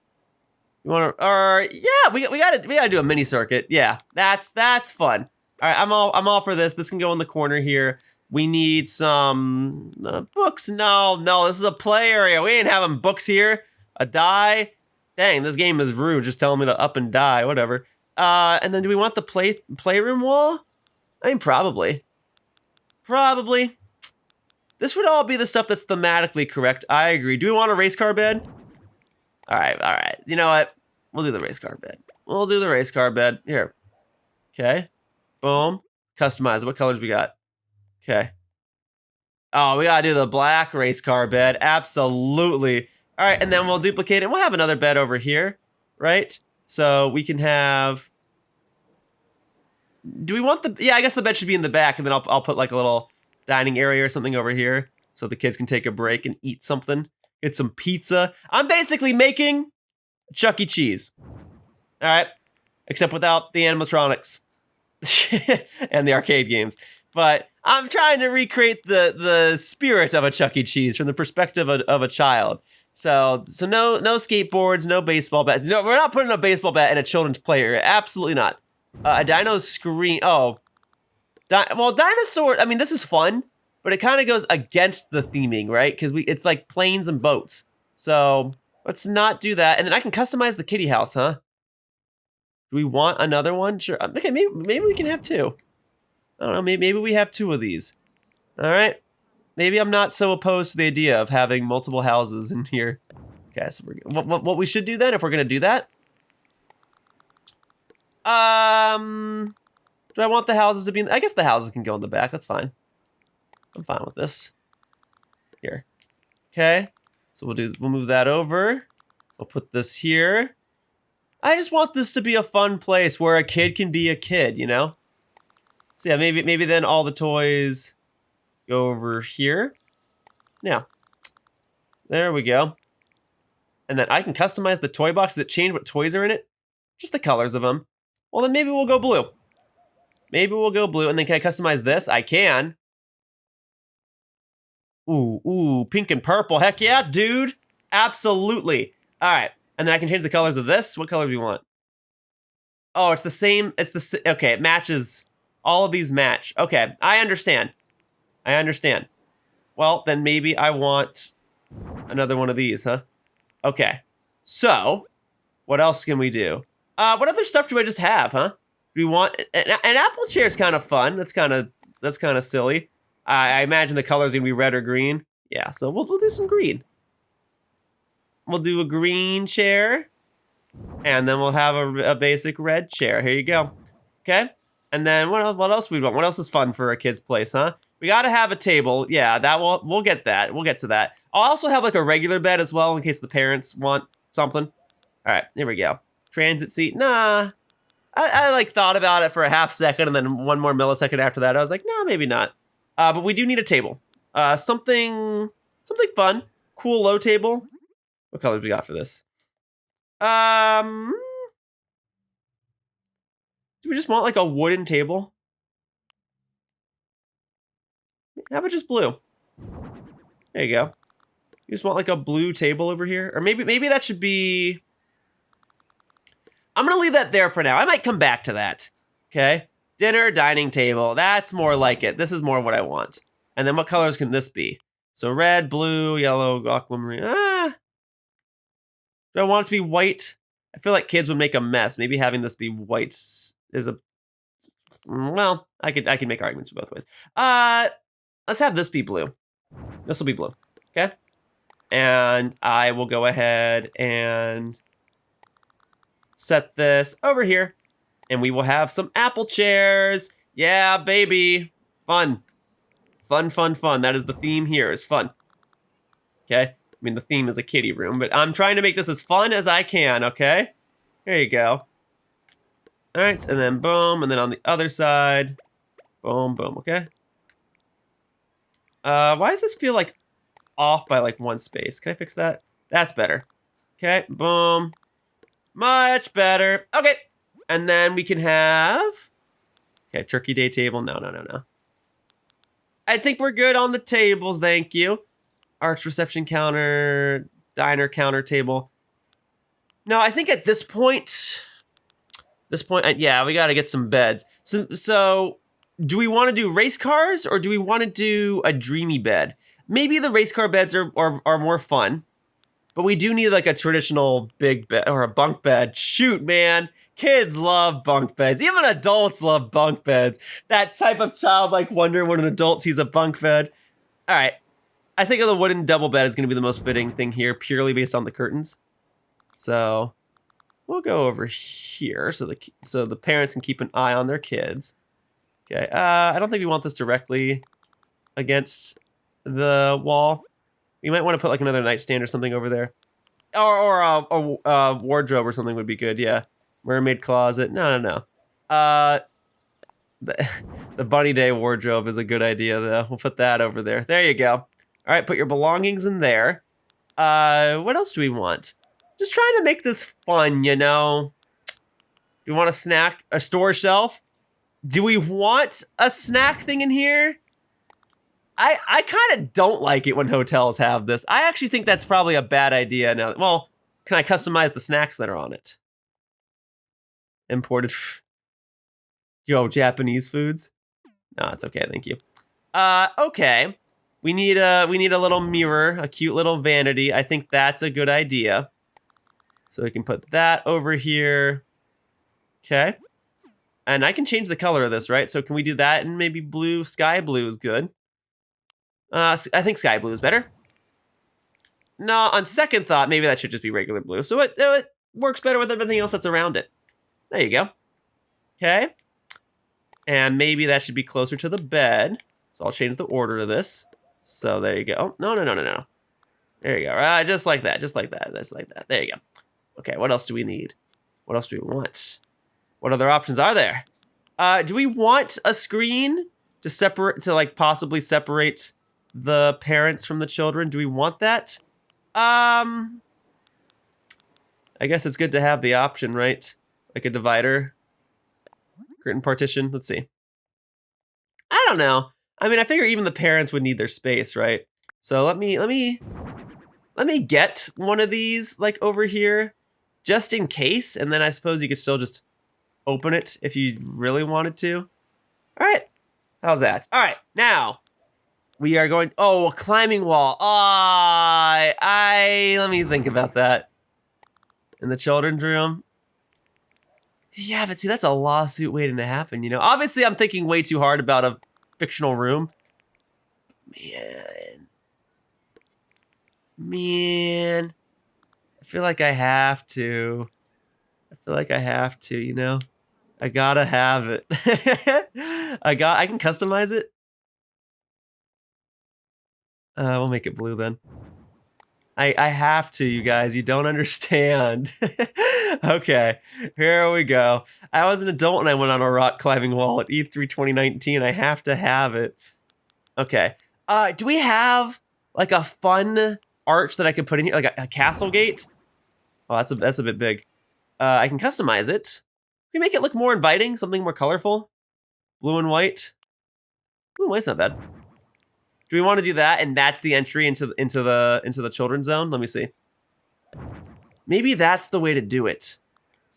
You want to? Or yeah, we gotta do a mini circuit. Yeah, that's fun. All right, I'm all for this. This can go in the corner here. We need some books. No, this is a play area. We ain't having books here. A die. Dang, this game is rude. Just telling me to up and die. Whatever. And then do we want the playroom wall? I mean, probably. Probably. This would all be the stuff that's thematically correct. I agree. Do we want a race car bed? All right. You know what? We'll do the race car bed. We'll do the race car bed. Here. Okay. Boom. Customize. What colors we got? Okay. Oh, we gotta do the black race car bed. Absolutely. All right, and then we'll duplicate it. We'll have another bed over here, right? So we can have. Do we want the? Yeah, I guess the bed should be in the back, and then I'll put like a little dining area or something over here, so the kids can take a break and eat something, get some pizza. I'm basically making Chuck E. Cheese. All right, except without the animatronics and the arcade games. But I'm trying to recreate the spirit of a Chuck E. Cheese from the perspective of a child. So no skateboards, no baseball bats. No, we're not putting a baseball bat in a children's play area. Absolutely not. A dino screen. Oh, well, dinosaur. I mean, this is fun, but it kind of goes against the theming, right? Because it's like planes and boats. So let's not do that. And then I can customize the kitty house, huh? Do we want another one? Sure. Okay, maybe we can have two. I don't know, maybe we have two of these. All right. Maybe I'm not so opposed to the idea of having multiple houses in here. Okay, so what we should do then, if we're gonna do that? Do I want the houses to be I guess the houses can go in the back, that's fine. I'm fine with this. Here. Okay. So we'll move that over. We'll put this here. I just want this to be a fun place where a kid can be a kid, you know? So yeah, maybe then all the toys Go over here. Yeah. There we go. And then I can customize the toy box. Does it change what toys are in it? Just the colors of them. Well, then maybe we'll go blue. Maybe we'll go blue. And then can I customize this? I can. Ooh, pink and purple. Heck yeah, dude. Absolutely. All right. And then I can change the colors of this. What color do we want? Oh, it's the same. Okay, it matches. All of these match. Okay, I understand. Well, then maybe I want another one of these, huh? Okay. So, what else can we do? What other stuff do I just have, huh? Do we want an apple chair? Is kind of fun. That's kind of silly. I imagine the colors are gonna be red or green. Yeah, so we'll do some green. We'll do a green chair, and then we'll have a basic red chair. Here you go. Okay. And then what else we want? What else is fun for a kid's place, huh? We gotta have a table. Yeah, we'll get that. We'll get to that. I'll also have like a regular bed as well in case the parents want something. All right, here we go. Transit seat. Nah. I like thought about it for a half second and then one more millisecond after that. I was like, no, maybe not. But we do need a table. Something fun. Cool low table. What colors we got for this? Do we just want like a wooden table? How about just blue? There you go. You just want like a blue table over here? Or maybe that should be... I'm gonna leave that there for now. I might come back to that. Okay? Dinner, dining table. That's more like it. This is more what I want. And then what colors can this be? So red, blue, yellow, aquamarine. Do I want it to be white? I feel like kids would make a mess. Maybe having this be white is a... Well, I could make arguments both ways. Let's have this be blue. This will be blue. Okay? And I will go ahead and set this over here. And we will have some apple chairs. Yeah, baby. Fun. Fun. That is the theme here, is fun. Okay? I mean, the theme is a kiddie room, but I'm trying to make this as fun as I can, okay? There you go. All right, and then boom, and then on the other side, boom, okay? Why does this feel like off by like one space? Can I fix that? That's better. Okay, boom. Much better. Okay, and then we can have... Okay, turkey day table. No. I think we're good on the tables, thank you. Arch reception counter, diner counter table. No, I think at this point, yeah, we gotta get some beds. So do we want to do race cars or do we want to do a dreamy bed? Maybe the race car beds are more fun, but we do need like a traditional big bed or a bunk bed. Shoot, man. Kids love bunk beds. Even adults love bunk beds. That type of childlike wonder when an adult sees a bunk bed. All right. I think the wooden double bed is going to be the most fitting thing here, purely based on the curtains. So we'll go over here so the parents can keep an eye on their kids. Okay. I don't think we want this directly against the wall. We might want to put like another nightstand or something over there, or a wardrobe or something would be good. Yeah. Mermaid closet. No. The bunny day wardrobe is a good idea, though. We'll put that over there. There you go. All right, put your belongings in there. What else do we want? Just trying to make this fun, you know? Do we want a store shelf? Do we want a snack thing in here? I kind of don't like it when hotels have this. I actually think that's probably a bad idea now. Well, can I customize the snacks that are on it? Imported. Japanese foods? No, it's okay, thank you. Okay. We need a little mirror, a cute little vanity. I think that's a good idea. So we can put that over here. Okay. And I can change the color of this, right? So can we do that and maybe blue? Sky blue is good. I think sky blue is better. No, on second thought, maybe that should just be regular blue. So it works better with everything else that's around it. There you go. Okay. And maybe that should be closer to the bed. So I'll change the order of this. So there you go. No. There you go. Right, just like that. There you go. Okay, what else do we need? What else do we want? What other options are there? Do we want a screen? to like possibly separate the parents from the children. Do we want that? I guess it's good to have the option, right? Like a divider, curtain partition. Let's see. I don't know. I mean, I figure even the parents would need their space, right? So let me get one of these like over here, just in case, and then I suppose you could still just open it if you really wanted to. All right, how's that? All right, now we are going. Oh, a climbing wall. Let me think about that. In the children's room. Yeah, but see, that's a lawsuit waiting to happen. You know, obviously, I'm thinking way too hard about a fictional room. Man, I feel like I have to. You know, I gotta have it. I can customize it. We'll make it blue then. I have to, you guys. You don't understand. Okay, here we go. I was an adult when I went on a rock climbing wall at E3 2019. I have to have it. Okay. Do we have like a fun arch that I could put in here, like a castle gate? Oh, that's a bit big. I can customize it. Can we make it look more inviting, something more colorful? Blue and white. Blue and white's not bad. Do we want to do that? And that's the entry into the children's zone. Let me see. Maybe that's the way to do it.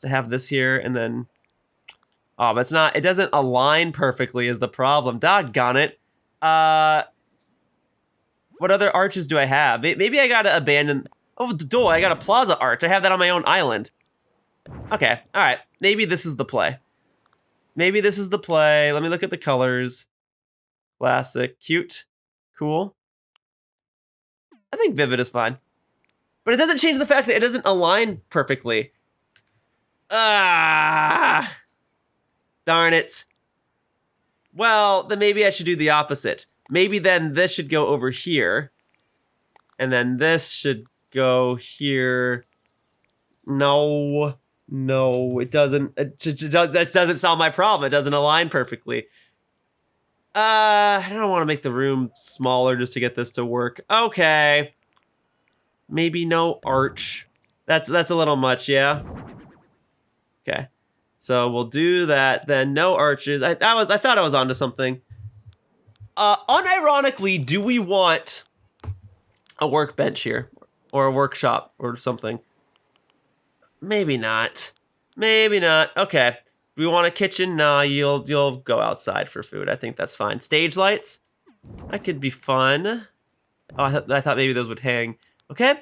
To have this here and then. Oh, but it's not. It doesn't align perfectly. Is the problem? Doggone it. What other arches do I have? Maybe I gotta abandon. Oh, I got a plaza arch. I have that on my own island. Okay. All right. Maybe this is the play. Let me look at the colors. Classic. Cute. Cool. I think Vivid is fine. But it doesn't change the fact that it doesn't align perfectly. Ah! Darn it. Well, then maybe I should do the opposite. Maybe then this should go over here. And then this should go here. No, it doesn't. That doesn't solve my problem. It doesn't align perfectly. I don't want to make the room smaller just to get this to work. Okay. Maybe no arch. That's a little much, yeah. Okay. So we'll do that then. No arches. I thought I was onto something. Unironically, do we want a workbench here or a workshop or something? Maybe not. Okay. Do we want a kitchen? Nah, you'll go outside for food. I think that's fine. Stage lights? That could be fun. Oh, I thought maybe those would hang. Okay. I'm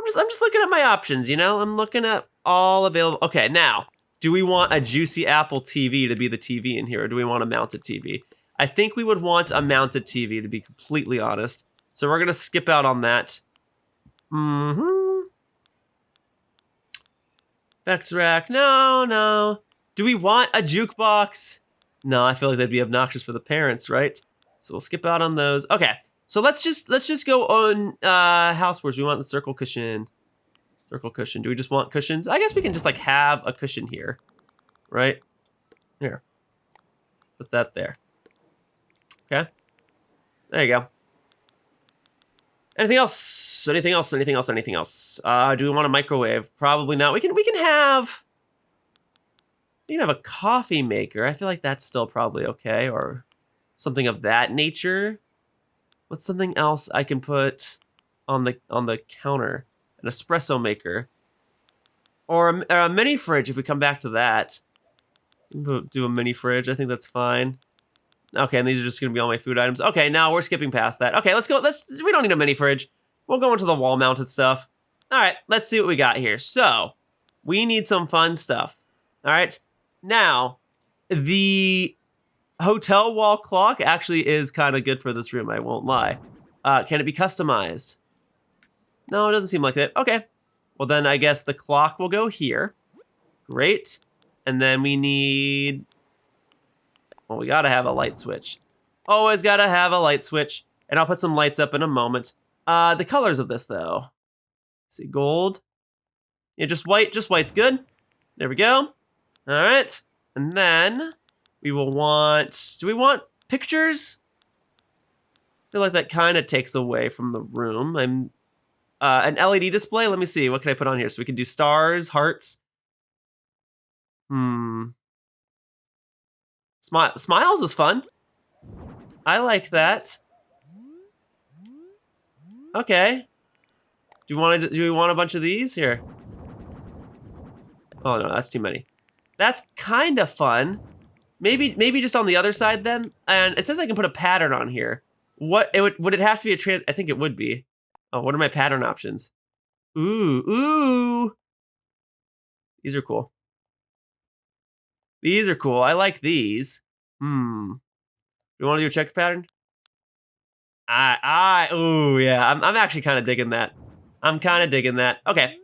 just looking at my options, you know? I'm looking at all available. Okay, now, do we want a Juicy Apple TV to be the TV in here, or do we want a mounted TV? I think we would want a mounted TV, to be completely honest. So we're gonna skip out on that. Vex rack, no. Do we want a jukebox? No, I feel like that'd be obnoxious for the parents, right? So we'll skip out on those. Okay, so let's just go on housewares. We want the circle cushion. Circle cushion. Do we just want cushions? I guess we can just like have a cushion here, right? Here. Put that there. Okay. There you go. Anything else? Do we want a microwave? Probably not. We can have a coffee maker. I feel like that's still probably okay, or something of that nature. What's something else I can put on the counter? An espresso maker, or a mini fridge if we come back to that. Do a mini fridge. I think that's fine. Okay, and these are just gonna be all my food items. Okay, now we're skipping past that. Okay, let's go. We don't need a mini fridge. We'll go into the wall mounted stuff. All right, let's see what we got here. So we need some fun stuff. All right, now the hotel wall clock actually is kind of good for this room. I won't lie. Can it be customized? No, it doesn't seem like it. Okay. Well, then I guess the clock will go here. Great. And then we need... Well, we gotta have a light switch. Always gotta have a light switch. And I'll put some lights up in a moment. The colors of this, though. Let's see, gold. Yeah, just white. Just white's good. There we go. All right. And then we will want... Do we want pictures. I feel like that kind of takes away from the room. An LED display. Let me see. What can I put on here? So we can do stars, hearts. Smiles is fun. I like that. Okay. Do we want a bunch of these here? Oh no, that's too many. That's kind of fun. Maybe just on the other side then. And it says I can put a pattern on here. Would it have to be I think it would be. Oh, what are my pattern options? Ooh. These are cool. These are cool. I like these. Do you want to do a check pattern? Ooh, yeah. I'm actually kind of digging that. Okay.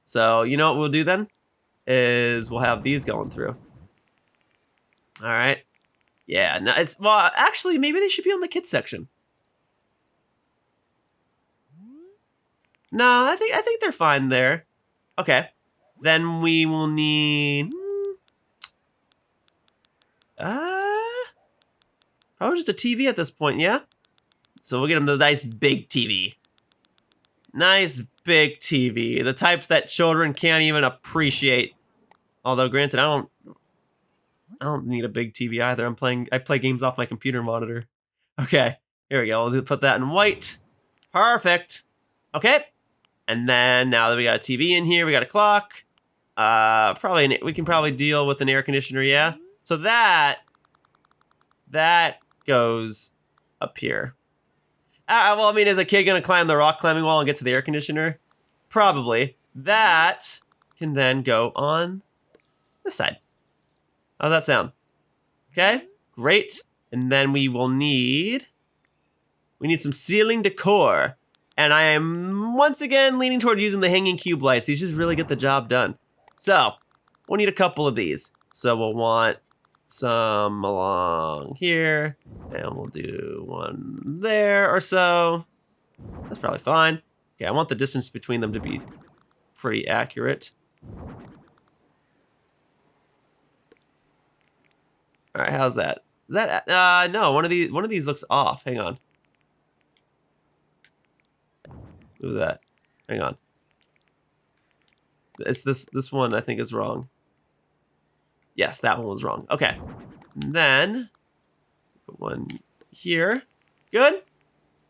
So, you know what we'll do then? Is we'll have these going through. All right. Yeah, no, well, actually, maybe they should be on the kids section. No, I think they're fine there. Okay. Then we will need probably just a TV at this point, yeah? So we'll get them the nice big TV. Nice big TV. The types that children can't even appreciate. Although granted, I don't need a big TV either. I play games off my computer monitor. Okay, here we go. We'll put that in white. Perfect. Okay. And then now that we got a TV in here, we got a clock. We can probably deal with an air conditioner, yeah? So that goes up here. Well, I mean, is a kid gonna climb the rock climbing wall and get to the air conditioner? Probably. That can then go on this side. How's that sound? Okay, great. And then we need some ceiling decor. And I am once again leaning toward using the hanging cube lights. These just really get the job done. So, we'll need a couple of these. So we'll want some along here, and we'll do one there or so. That's probably fine. Okay, I want the distance between them to be pretty accurate. All right, how's that? Is that no, one of these looks off. Hang on. Look at that. Hang on. It's this one I think is wrong. Yes, that one was wrong. Okay. And then put one here. Good.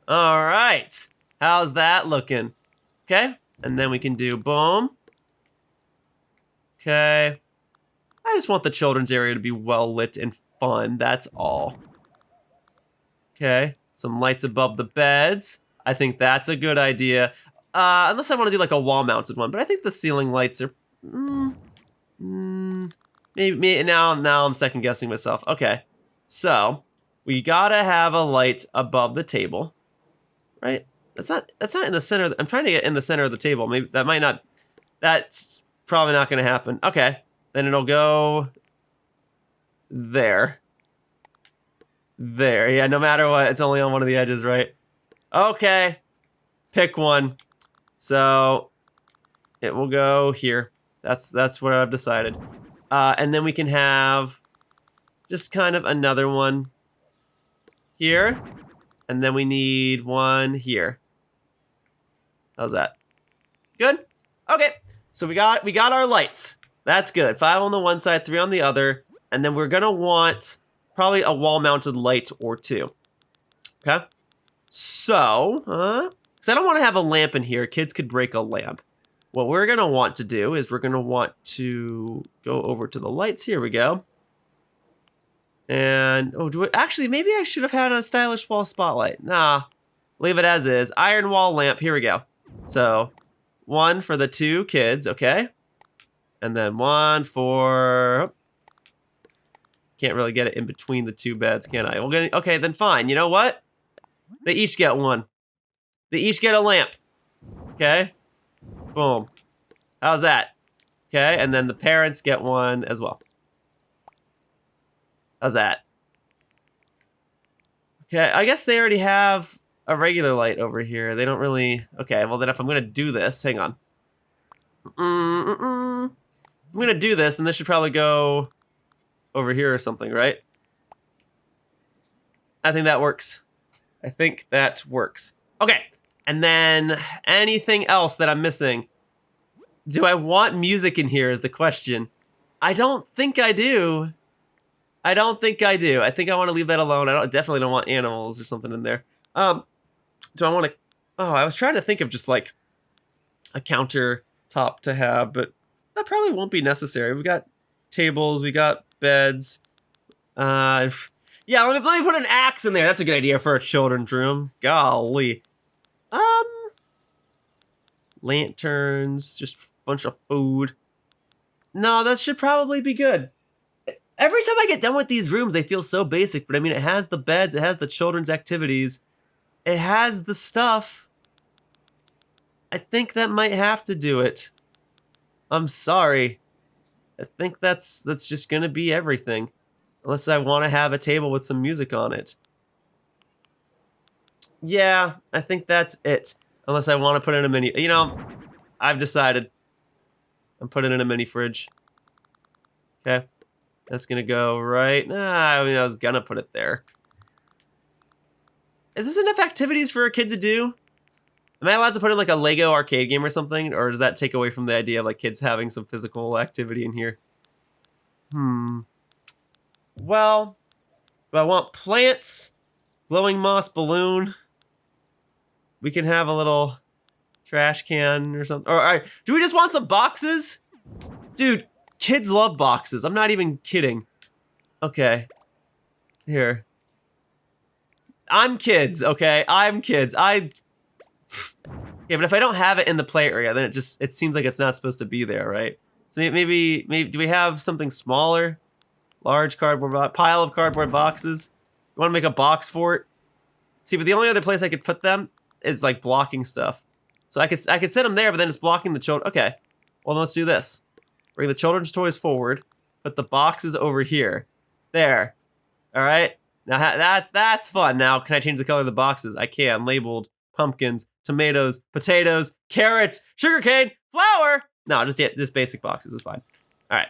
All right. How's that looking? Okay. And then we can do boom. Okay. I just want the children's area to be well lit and fun. That's all. Okay. Some lights above the beds. I think that's a good idea. Unless I want to do like a wall-mounted one, but I think the ceiling lights are. Maybe now I'm second guessing myself. Okay, so we gotta have a light above the table, right? That's not in the center. I'm trying to get in the center of the table. Maybe that might not. That's probably not gonna happen. Okay, then it'll go there. There, yeah. No matter what, it's only on one of the edges, right? Okay, pick one. So it will go here. That's what I've decided. And then we can have just kind of another one here. And then we need one here. How's that? Good? Okay. So we got our lights. That's good. 5 on the one side, 3 on the other. And then we're gonna want probably a wall-mounted light or 2. Okay? So, because I don't want to have a lamp in here. Kids could break a lamp. What we're going to want to do is we're going to want to go over to the lights. Here we go. And, actually, maybe I should have had a stylish wall spotlight. Nah, leave it as is. Iron wall lamp. Here we go. So, 1 for the 2 kids, okay? And then 1 for... Can't really get it in between the 2 beds, can I? Okay, then fine. You know what? They each get 1. They each get a lamp. Okay? Boom. How's that? Okay, and then the parents get 1 as well. How's that? Okay, I guess they already have a regular light over here. They don't really... Okay, well then if I'm gonna do this, hang on. If I'm gonna do this, then this should probably go over here or something, right? I think that works. I think that works. Okay, and then anything else that I'm missing? Do I want music in here is the question. I don't think I do. I don't think I do. I think I want to leave that alone. Definitely don't want animals or something in there. Do I want to? Oh, I was trying to think of just like a countertop to have, but that probably won't be necessary. We got tables, we got beds. Yeah, let me put an axe in there. That's a good idea for a children's room. Golly. Lanterns, just a bunch of food. No, that should probably be good. Every time I get done with these rooms, they feel so basic, but I mean, it has the beds, it has the children's activities, it has the stuff. I think that might have to do it. I'm sorry. I think that's just gonna be everything. Unless I want to have a table with some music on it. Yeah, I think that's it. Unless I want to put in a mini. You know, I've decided. I'm putting in a mini fridge. Okay. That's gonna go right. I mean, I was gonna put it there. Is this enough activities for a kid to do? Am I allowed to put in like a Lego arcade game or something? Or does that take away from the idea of like kids having some physical activity in here? Well, do I want plants? Glowing moss balloon? We can have a little trash can or something. Or, all right, do we just want some boxes? Dude, kids love boxes. I'm not even kidding. Okay. Here. I'm kids, okay? I'm kids. Yeah, but if I don't have it in the play area, then it seems like it's not supposed to be there, right? So maybe do we have something smaller? Large cardboard pile of cardboard boxes. You want to make a box fort? See, but the only other place I could put them is like blocking stuff. So I could set them there, but then it's blocking the children. Okay, well, let's do this. Bring the children's toys forward. Put the boxes over here. There. All right. Now that's fun. Now, can I change the color of the boxes? I can. Labeled pumpkins, tomatoes, potatoes, carrots, sugarcane, flour. No, just basic boxes is fine. All right.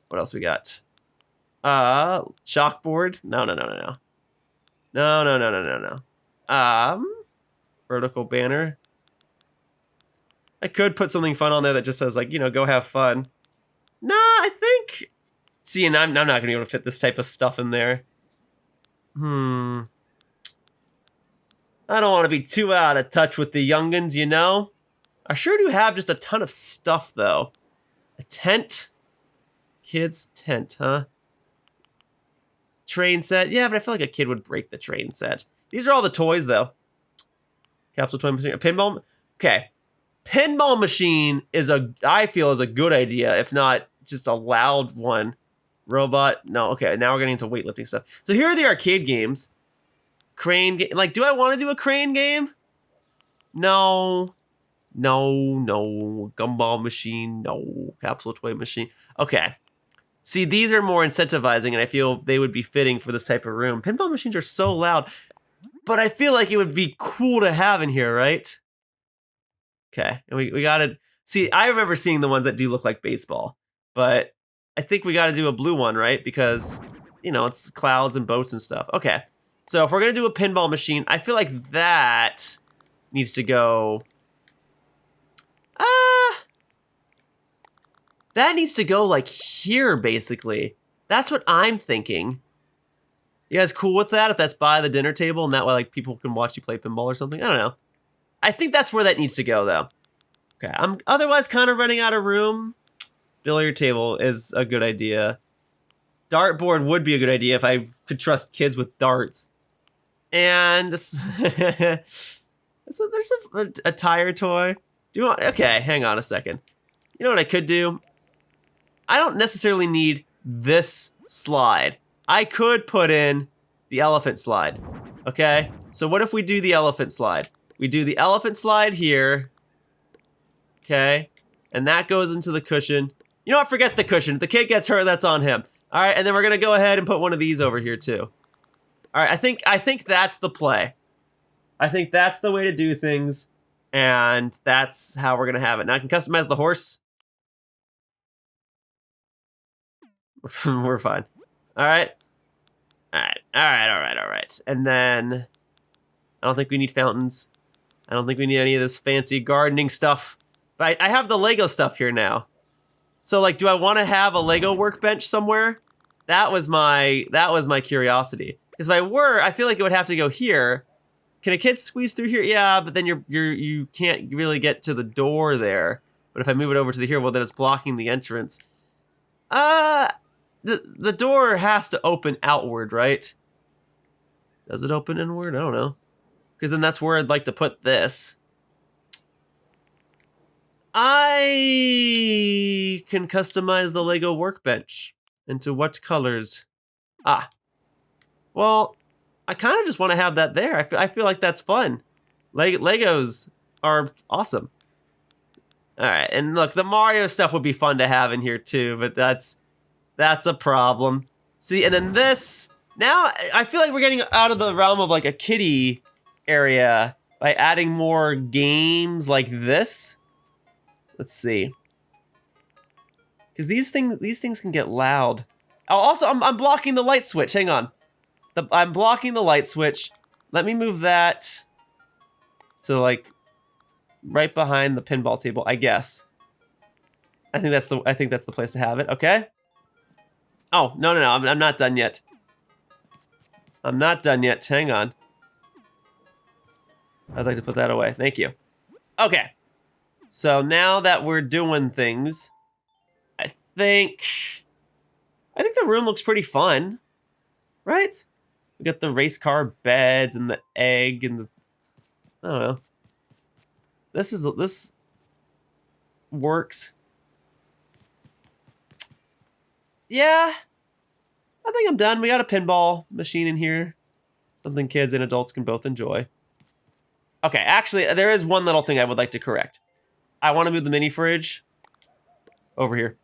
What else we got? Chalkboard. No. Vertical banner. I could put something fun on there that just says like, you know, go have fun. Nah, I think. See, and I'm not gonna be able to fit this type of stuff in there. I don't want to be too out of touch with the youngins, you know? I sure do have just a ton of stuff, though. A tent? Kid's tent, huh? Train set? Yeah, but I feel like a kid would break the train set. These are all the toys, though. Capsule toy machine. A pinball? Okay. Pinball machine I feel is a good idea, if not just a loud one. Robot? No, okay, now we're getting into weightlifting stuff. So here are the arcade games. Crane game. Like, do I want to do a crane game? No. Gumball machine, no. Capsule toy machine. Okay. See, these are more incentivizing, and I feel they would be fitting for this type of room. Pinball machines are so loud, but I feel like it would be cool to have in here, right? Okay, and we gotta... See, I remember seeing the ones that do look like baseball, but I think we gotta do a blue one, right? Because, you know, it's clouds and boats and stuff. Okay, so if we're gonna do a pinball machine, I feel like that needs to go... that needs to go like here, basically. That's what I'm thinking. You guys cool with that? If that's by the dinner table and that way like people can watch you play pinball or something? I don't know. I think that's where that needs to go though. Okay, I'm otherwise kind of running out of room. Billiard table is a good idea. Dartboard would be a good idea if I could trust kids with darts. And there's a tire toy. Do you want? Okay, hang on a second. You know what I could do? I don't necessarily need this slide. I could put in the elephant slide. Okay? So what if we do the elephant slide? We do the elephant slide here. Okay? And that goes into the cushion. You know what? Forget the cushion. If the kid gets hurt, that's on him. All right, and then we're gonna go ahead and put one of these over here too. All right, I think that's the play. I think that's the way to do things, and that's how we're gonna have it. Now I can customize the horse. We're fine. All right. All right. And then I don't think we need fountains. I don't think we need any of this fancy gardening stuff. But I have the Lego stuff here now. So like, do I want to have a Lego workbench somewhere? That was my curiosity. Because if I were, I feel like it would have to go here. Can a kid squeeze through here? Yeah, but then you can't really get to the door there. But if I move it over to the here, well then it's blocking the entrance. The door has to open outward, right? Does it open inward? I don't know. Because then that's where I'd like to put this. I can customize the Lego workbench. Into what colors? Ah. Well, I kind of just want to have that there. I feel like that's fun. Legos are awesome. All right, and look, the Mario stuff would be fun to have in here too, but that's a problem. See, and then this, now I feel like we're getting out of the realm of like a kiddie area by adding more games like this. Let's see. Because these things can get loud. Oh, also, I'm blocking the light switch. Hang on. I'm blocking the light switch. Let me move that to like right behind the pinball table, I guess. I think that's the place to have it. Okay. Oh, no. I'm not done yet. I'm not done yet. Hang on. I'd like to put that away. Thank you. Okay. So now that we're doing things, I think the room looks pretty fun, right? We got the race car beds and the egg and the, I don't know. This works. Yeah, I think I'm done. We got a pinball machine in here. Something kids and adults can both enjoy. Okay, actually, there is one little thing I would like to correct. I want to move the mini fridge over here.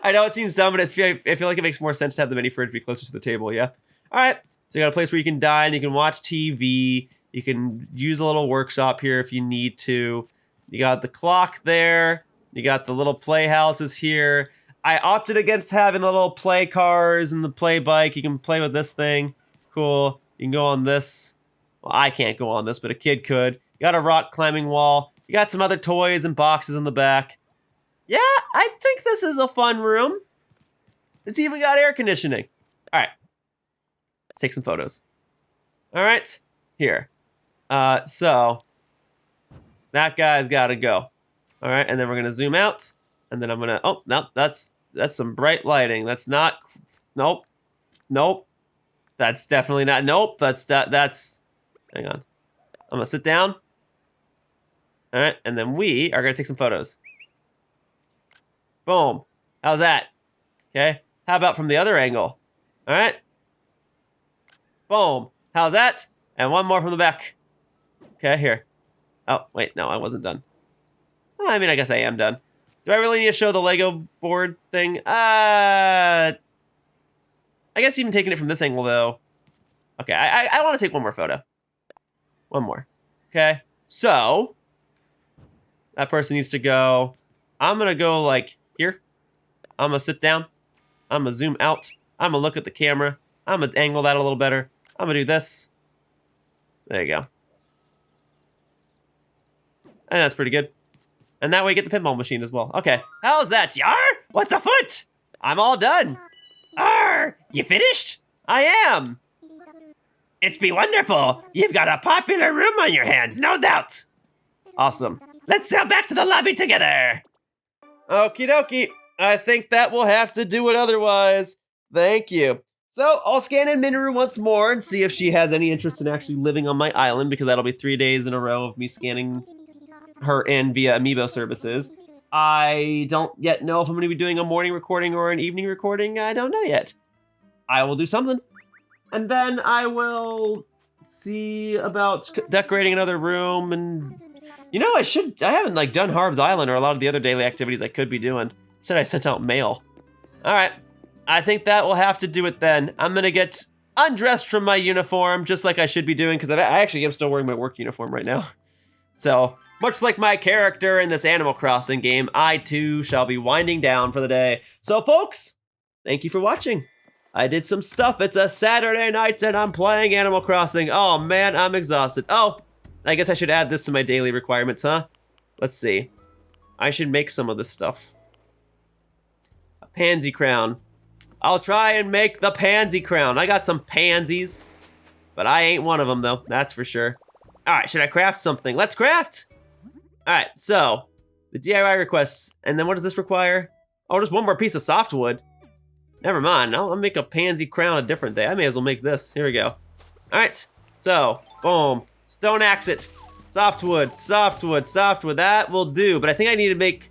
I know it seems dumb, but I feel like it makes more sense to have the mini fridge be closer to the table, yeah? All right, so you got a place where you can dine, you can watch TV, you can use a little workshop here if you need to. You got the clock there, you got the little playhouses here. I opted against having the little play cars and the play bike. You can play with this thing, cool. You can go on this. Well, I can't go on this, but a kid could. You got a rock climbing wall. You got some other toys and boxes in the back. Yeah, I think this is a fun room. It's even got air conditioning. All right, let's take some photos. All right, here. So that guy's got to go. All right, and then we're gonna zoom out, and then I'm gonna. Oh no, that's some bright lighting. That's not. Nope. That's definitely not. Nope. That's. Hang on. I'm gonna sit down. All right, and then we are gonna take some photos. Boom. How's that? Okay. How about from the other angle? All right. Boom. How's that? And one more from the back. Okay, here. Oh, wait, no, I wasn't done. Oh, I mean, I guess I am done. Do I really need to show the Lego board thing? I guess even taking it from this angle, though. Okay, I want to take one more photo. One more. Okay, so that person needs to go. I'm going to go, like, here. I'm going to sit down. I'm going to zoom out. I'm going to look at the camera. I'm going to angle that a little better. I'm going to do this. There you go. And that's pretty good. And that way you get the pinball machine as well. Okay. How's that, Yar? What's afoot? I'm all done. Arr! You finished? I am. It's be wonderful. You've got a popular room on your hands, no doubt. Awesome. Let's sail back to the lobby together. Okie dokie. I think that will have to do it otherwise. Thank you. So I'll scan in Minoru once more and see if she has any interest in actually living on my island, because that'll be 3 days in a row of me scanning her in via Amiibo services. I don't yet know if I'm going to be doing a morning recording or an evening recording. I don't know yet. I will do something. And then I will see about decorating another room. And, you know, I haven't like done Harb's Island or a lot of the other daily activities I could be doing. Said I sent out mail. All right. I think that will have to do it then. I'm going to get undressed from my uniform, just like I should be doing, because I actually am still wearing my work uniform right now. So, much like my character in this Animal Crossing game, I too shall be winding down for the day. So, folks, thank you for watching. I did some stuff. It's a Saturday night and I'm playing Animal Crossing. Oh man, I'm exhausted. Oh, I guess I should add this to my daily requirements, huh? Let's see. I should make some of this stuff. A pansy crown. I'll try and make the pansy crown. I got some pansies, but I ain't one of them though, that's for sure. All right, should I craft something? Let's craft. All right, so the DIY requests, and then what does this require? Oh, just one more piece of softwood. Never mind, I'll make a pansy crown a different day. I may as well make this, here we go. All right, so, boom, stone axe it. Softwood, softwood, softwood, that will do. But I think I need to make,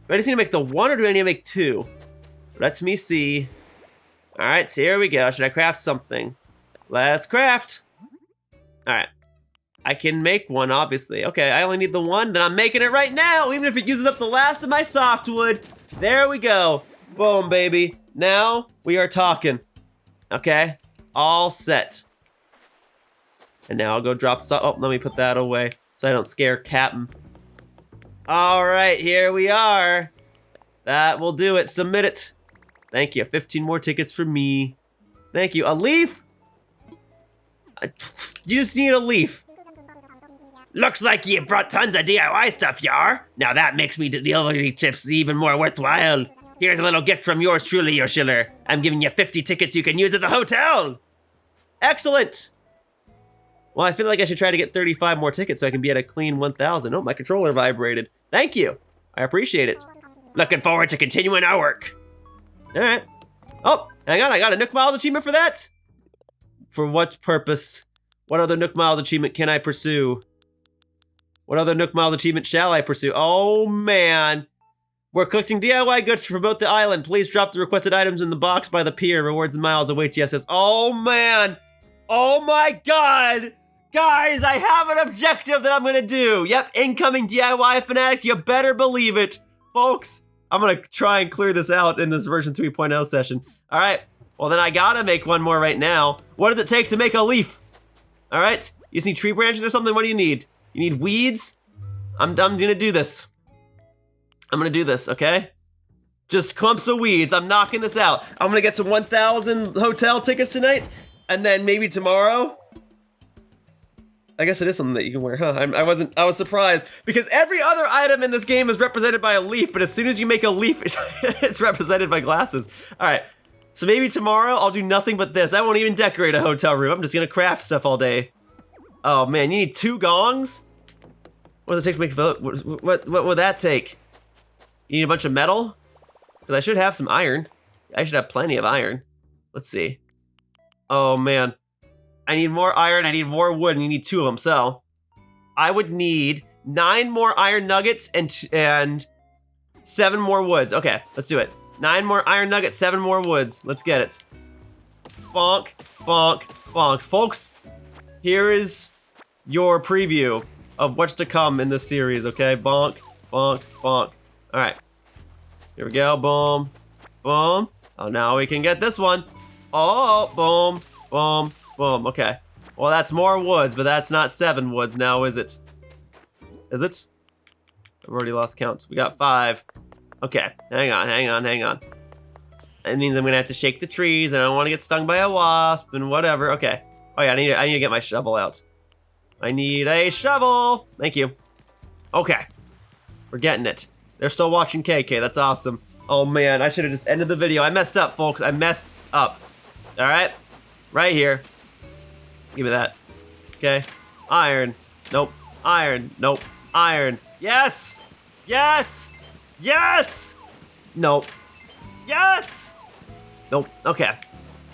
do I just need to make the one or do I need to make two? Let me see. All right, so here we go. Should I craft something? Let's craft. All right, I can make one, obviously. Okay, I only need the one, then I'm making it right now, even if it uses up the last of my softwood. There we go. Boom, baby. Now we are talking. Okay, all set. And now I'll go drop oh, let me put that away so I don't scare Kapp'n. All right, here we are. That will do it, submit it. Thank you, 15 more tickets for me. Thank you, a leaf? You just need a leaf. Looks like you brought tons of DIY stuff, Yar. Now that makes me delivery tips even more worthwhile. Here's a little gift from yours truly, Yoshiller. I'm giving you 50 tickets you can use at the hotel. Excellent. Well, I feel like I should try to get 35 more tickets so I can be at a clean 1,000. Oh, my controller vibrated. Thank you. I appreciate it. Looking forward to continuing our work. All right. Oh, hang on. I got a Nook Miles achievement for that. For what purpose? What other Nook Miles achievement can I pursue? What other Nook Miles achievement shall I pursue? Oh, man. We're collecting DIY goods to promote the island. Please drop the requested items in the box by the pier. Rewards and miles await YesS. Oh, man. Oh, my God. Guys, I have an objective that I'm gonna do. Yep, incoming DIY fanatic, you better believe it. Folks, I'm gonna try and clear this out in this version 3.0 session. All right, well then I gotta make one more right now. What does it take to make a leaf? All right, you just need tree branches or something? What do you need? You need weeds? I'm gonna do this. I'm gonna do this, okay? Just clumps of weeds, I'm knocking this out. I'm gonna get to 1,000 hotel tickets tonight, and then maybe tomorrow, I guess it is something that you can wear, huh? I was surprised because every other item in this game is represented by a leaf, but as soon as you make a leaf, it's represented by glasses. All right, so maybe tomorrow I'll do nothing but this. I won't even decorate a hotel room. I'm just gonna craft stuff all day. Oh man, you need 2 gongs? What does it take to make, what would that take? You need a bunch of metal? Because I should have some iron. I should have plenty of iron. Let's see. Oh man. I need more iron, I need more wood, and you need 2 of them, so I would need 9 more iron nuggets and 7 more woods. Okay, let's do it. 9 more iron nuggets, 7 more woods. Let's get it. Bonk, bonk, bonks. Folks, here is your preview of what's to come in this series, okay? Bonk, bonk, bonk. All right, here we go, boom, boom. Oh, now we can get this one. Oh, boom, boom. Boom, okay. Well, that's more woods, but that's not 7 woods now, is it? Is it? I've already lost count. We got 5. Okay, hang on, hang on, hang on. It means I'm gonna have to shake the trees, and I don't wanna get stung by a wasp, and whatever. Okay. Oh yeah, I need to get my shovel out. I need a shovel! Thank you. Okay. We're getting it. They're still watching KK, that's awesome. Oh man, I should have just ended the video. I messed up, folks, I messed up. All right, right here. Give me that. Okay. Iron. Nope. Iron. Nope. Iron. Yes! Yes! Yes! Nope. Yes! Nope. Okay.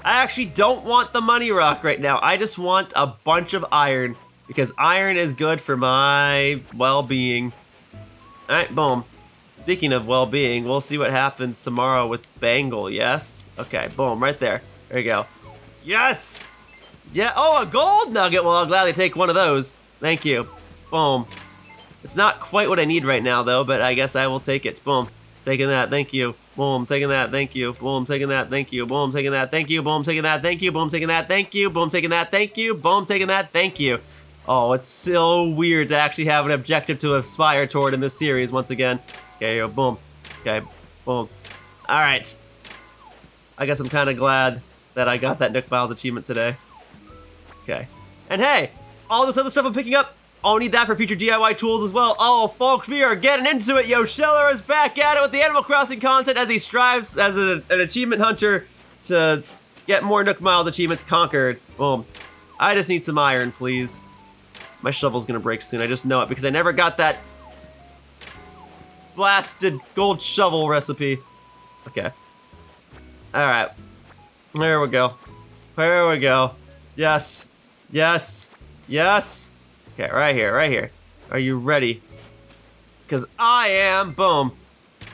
I actually don't want the money rock right now. I just want a bunch of iron because iron is good for my well-being. All right, boom. Speaking of well-being, we'll see what happens tomorrow with Bangle, yes? Okay, boom, right there. There you go. Yes! Yeah, oh, a gold nugget. Well, I'll gladly take one of those. Thank you. Boom. It's not quite what I need right now, though, but I guess I will take it. Boom. Taking that, thank you. Boom, taking that, thank you. Boom, taking that, thank you. Boom, taking that, thank you. Boom, taking that, thank you. Boom, taking that, thank you. Boom, taking that, thank you. Boom, taking that, thank you. Oh, it's so weird to actually have an objective to aspire toward in this series once again. Okay, boom. Okay, boom. All right. I guess I'm kind of glad that I got that Nook Miles achievement today. Okay. And hey, all this other stuff I'm picking up, I'll need that for future DIY tools as well. Oh, folks, we are getting into it. Yoshiller is back at it with the Animal Crossing content as he strives as an achievement hunter to get more Nook Miles achievements conquered. Boom. I just need some iron, please. My shovel's gonna break soon. I just know it because I never got that blasted gold shovel recipe. Okay. All right. There we go. There we go. Yes. Yes. Yes. Okay, right here, right here. Are you ready? Because I am. Boom.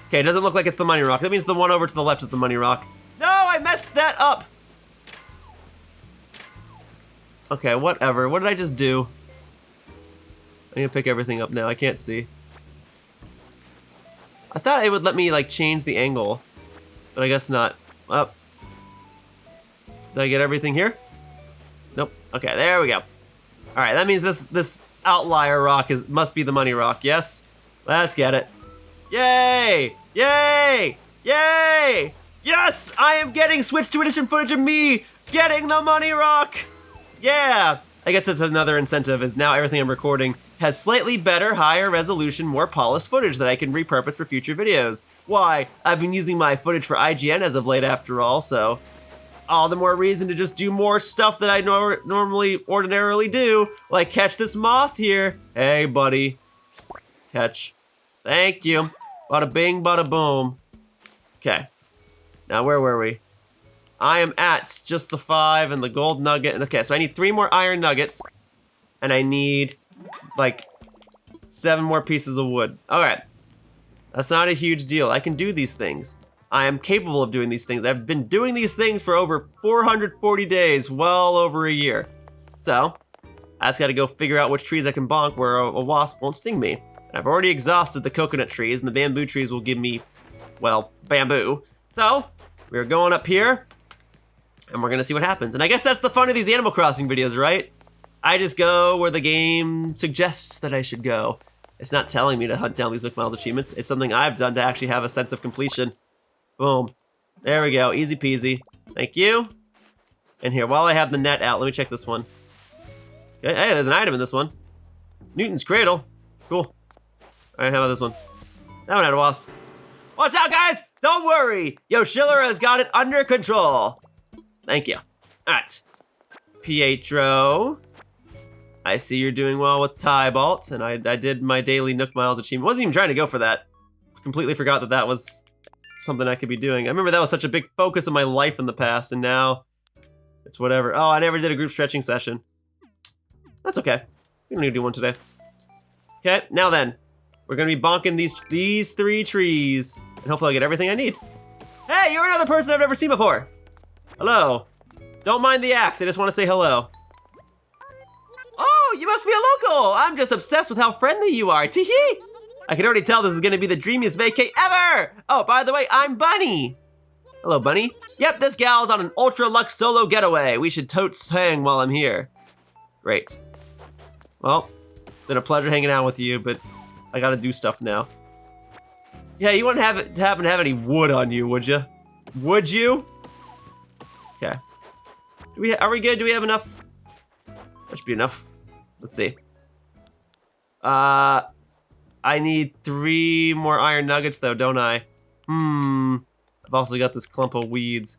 Okay, it doesn't look like it's the money rock. That means the one over to the left is the money rock. No, I messed that up. Okay, whatever. What did I just do? I need to pick everything up now. I can't see. I thought it would let me, like, change the angle. But I guess not. Up. Did I get everything here? Nope. Okay, there we go. Alright, that means this outlier rock must be the money rock. Yes? Let's get it. Yay! Yay! Yay! Yes! I am getting Switch to edition footage of me getting the money rock! Yeah! I guess that's another incentive, is now everything I'm recording has slightly better, higher resolution, more polished footage that I can repurpose for future videos. Why? I've been using my footage for IGN as of late after all, so all the more reason to just do more stuff that I ordinarily do, like catch this moth here. Hey, buddy. Catch. Thank you. Bada bing, bada boom. Okay. Now, where were we? I am at just the 5 and the gold nugget. Okay, so I need 3 more iron nuggets. And I need, like, 7 more pieces of wood. Alright. That's not a huge deal. I can do these things. I am capable of doing these things. I've been doing these things for over 440 days, well over a year. So, I just gotta go figure out which trees I can bonk where a wasp won't sting me. And I've already exhausted the coconut trees, and the bamboo trees will give me, well, bamboo. So, we're going up here, and we're gonna see what happens. And I guess that's the fun of these Animal Crossing videos, right? I just go where the game suggests that I should go. It's not telling me to hunt down these Nook Miles achievements. It's something I've done to actually have a sense of completion. Boom. There we go. Easy peasy. Thank you. And here, while I have the net out, let me check this one. Okay, hey, there's an item in this one. Newton's Cradle. Cool. Alright, how about this one? That one had a wasp. Watch out, guys! Don't worry! Yoshiller has got it under control. Thank you. Alright. Pietro. I see you're doing well with Tybalt, and I did my daily Nook Miles achievement. Wasn't even trying to go for that. Completely forgot that that was something I could be doing. I remember that was such a big focus of my life in the past, and now it's whatever. Oh, I never did a group stretching session. That's okay. We don't need to do one today. Okay, now then. We're gonna be bonking these 3 trees, and hopefully I'll get everything I need. Hey, you're another person I've never seen before. Hello. Don't mind the axe, I just want to say hello. Oh, you must be a local. I'm just obsessed with how friendly you are. Tee-hee. I can already tell this is gonna be the dreamiest vacay ever. Oh, by the way, I'm Bunny. Hello, Bunny. Yep, this gal's on an ultra luxe solo getaway. We should totes hang while I'm here. Great. Well, it's been a pleasure hanging out with you, but I gotta do stuff now. Yeah, you wouldn't happen to have any wood on you, would you? Would you? Okay. Are we good? Do we have enough? That should be enough. Let's see. I need 3 more iron nuggets though, don't I? I've also got this clump of weeds.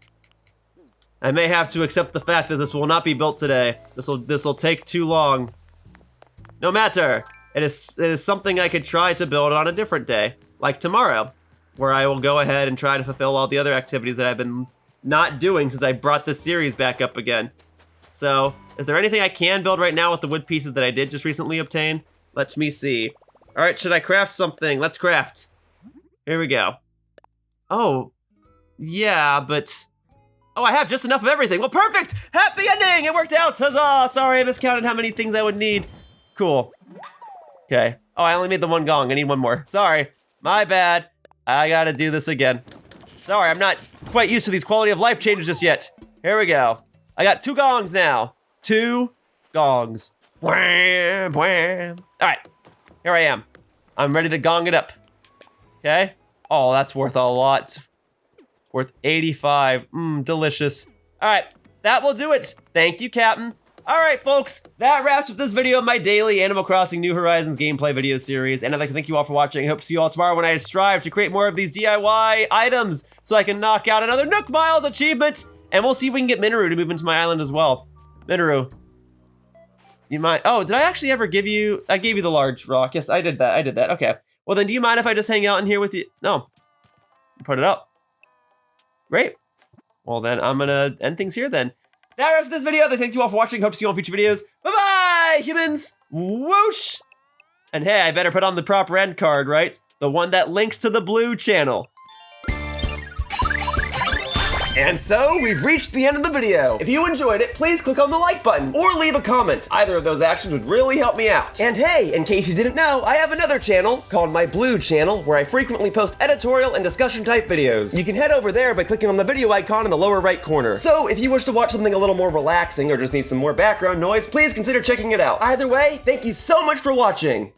I may have to accept the fact that this will not be built today. This'll take too long. No matter. It is something I could try to build on a different day, like tomorrow, where I will go ahead and try to fulfill all the other activities that I've been not doing since I brought this series back up again. So, is there anything I can build right now with the wood pieces that I did just recently obtain? Let me see. All right, should I craft something? Let's craft. Here we go. Oh, yeah, but... Oh, I have just enough of everything. Well, perfect! Happy ending! It worked out! Huzzah! Sorry, I miscounted how many things I would need. Cool. Okay. Oh, I only made the 1 gong. I need 1 more. Sorry. My bad. I gotta do this again. Sorry, I'm not quite used to these quality of life changes just yet. Here we go. I got 2 gongs now. 2 gongs. Wham, wham. All right. Here I am. I'm ready to gong it up. Okay? Oh, that's worth a lot. Worth 85. Delicious. All right. that will do it. Thank you, Kapp'n. All right, folks, that wraps up this video of my daily Animal Crossing New Horizons gameplay video series, and I'd like to thank you all for watching. I hope to see you all tomorrow when I strive to create more of these DIY items so I can knock out another Nook Miles achievement, and we'll see if we can get Minoru to move into my island as well. Minoru, you mind? Oh, did I actually ever give you? I gave you the large rock. Yes, I did that. Okay. Well, then do you mind if I just hang out in here with you? No. Put it up. Great. Well, then I'm gonna end things here then. That wraps this video. Thank you all for watching. Hope to see you on future videos. Bye-bye, humans. Whoosh. And hey, I better put on the proper end card, right? The one that links to the blue channel. And so, we've reached the end of the video. If you enjoyed it, please click on the like button or leave a comment. Either of those actions would really help me out. And hey, in case you didn't know, I have another channel called my Blue channel where I frequently post editorial and discussion type videos. You can head over there by clicking on the video icon in the lower right corner. So, if you wish to watch something a little more relaxing or just need some more background noise, please consider checking it out. Either way, thank you so much for watching.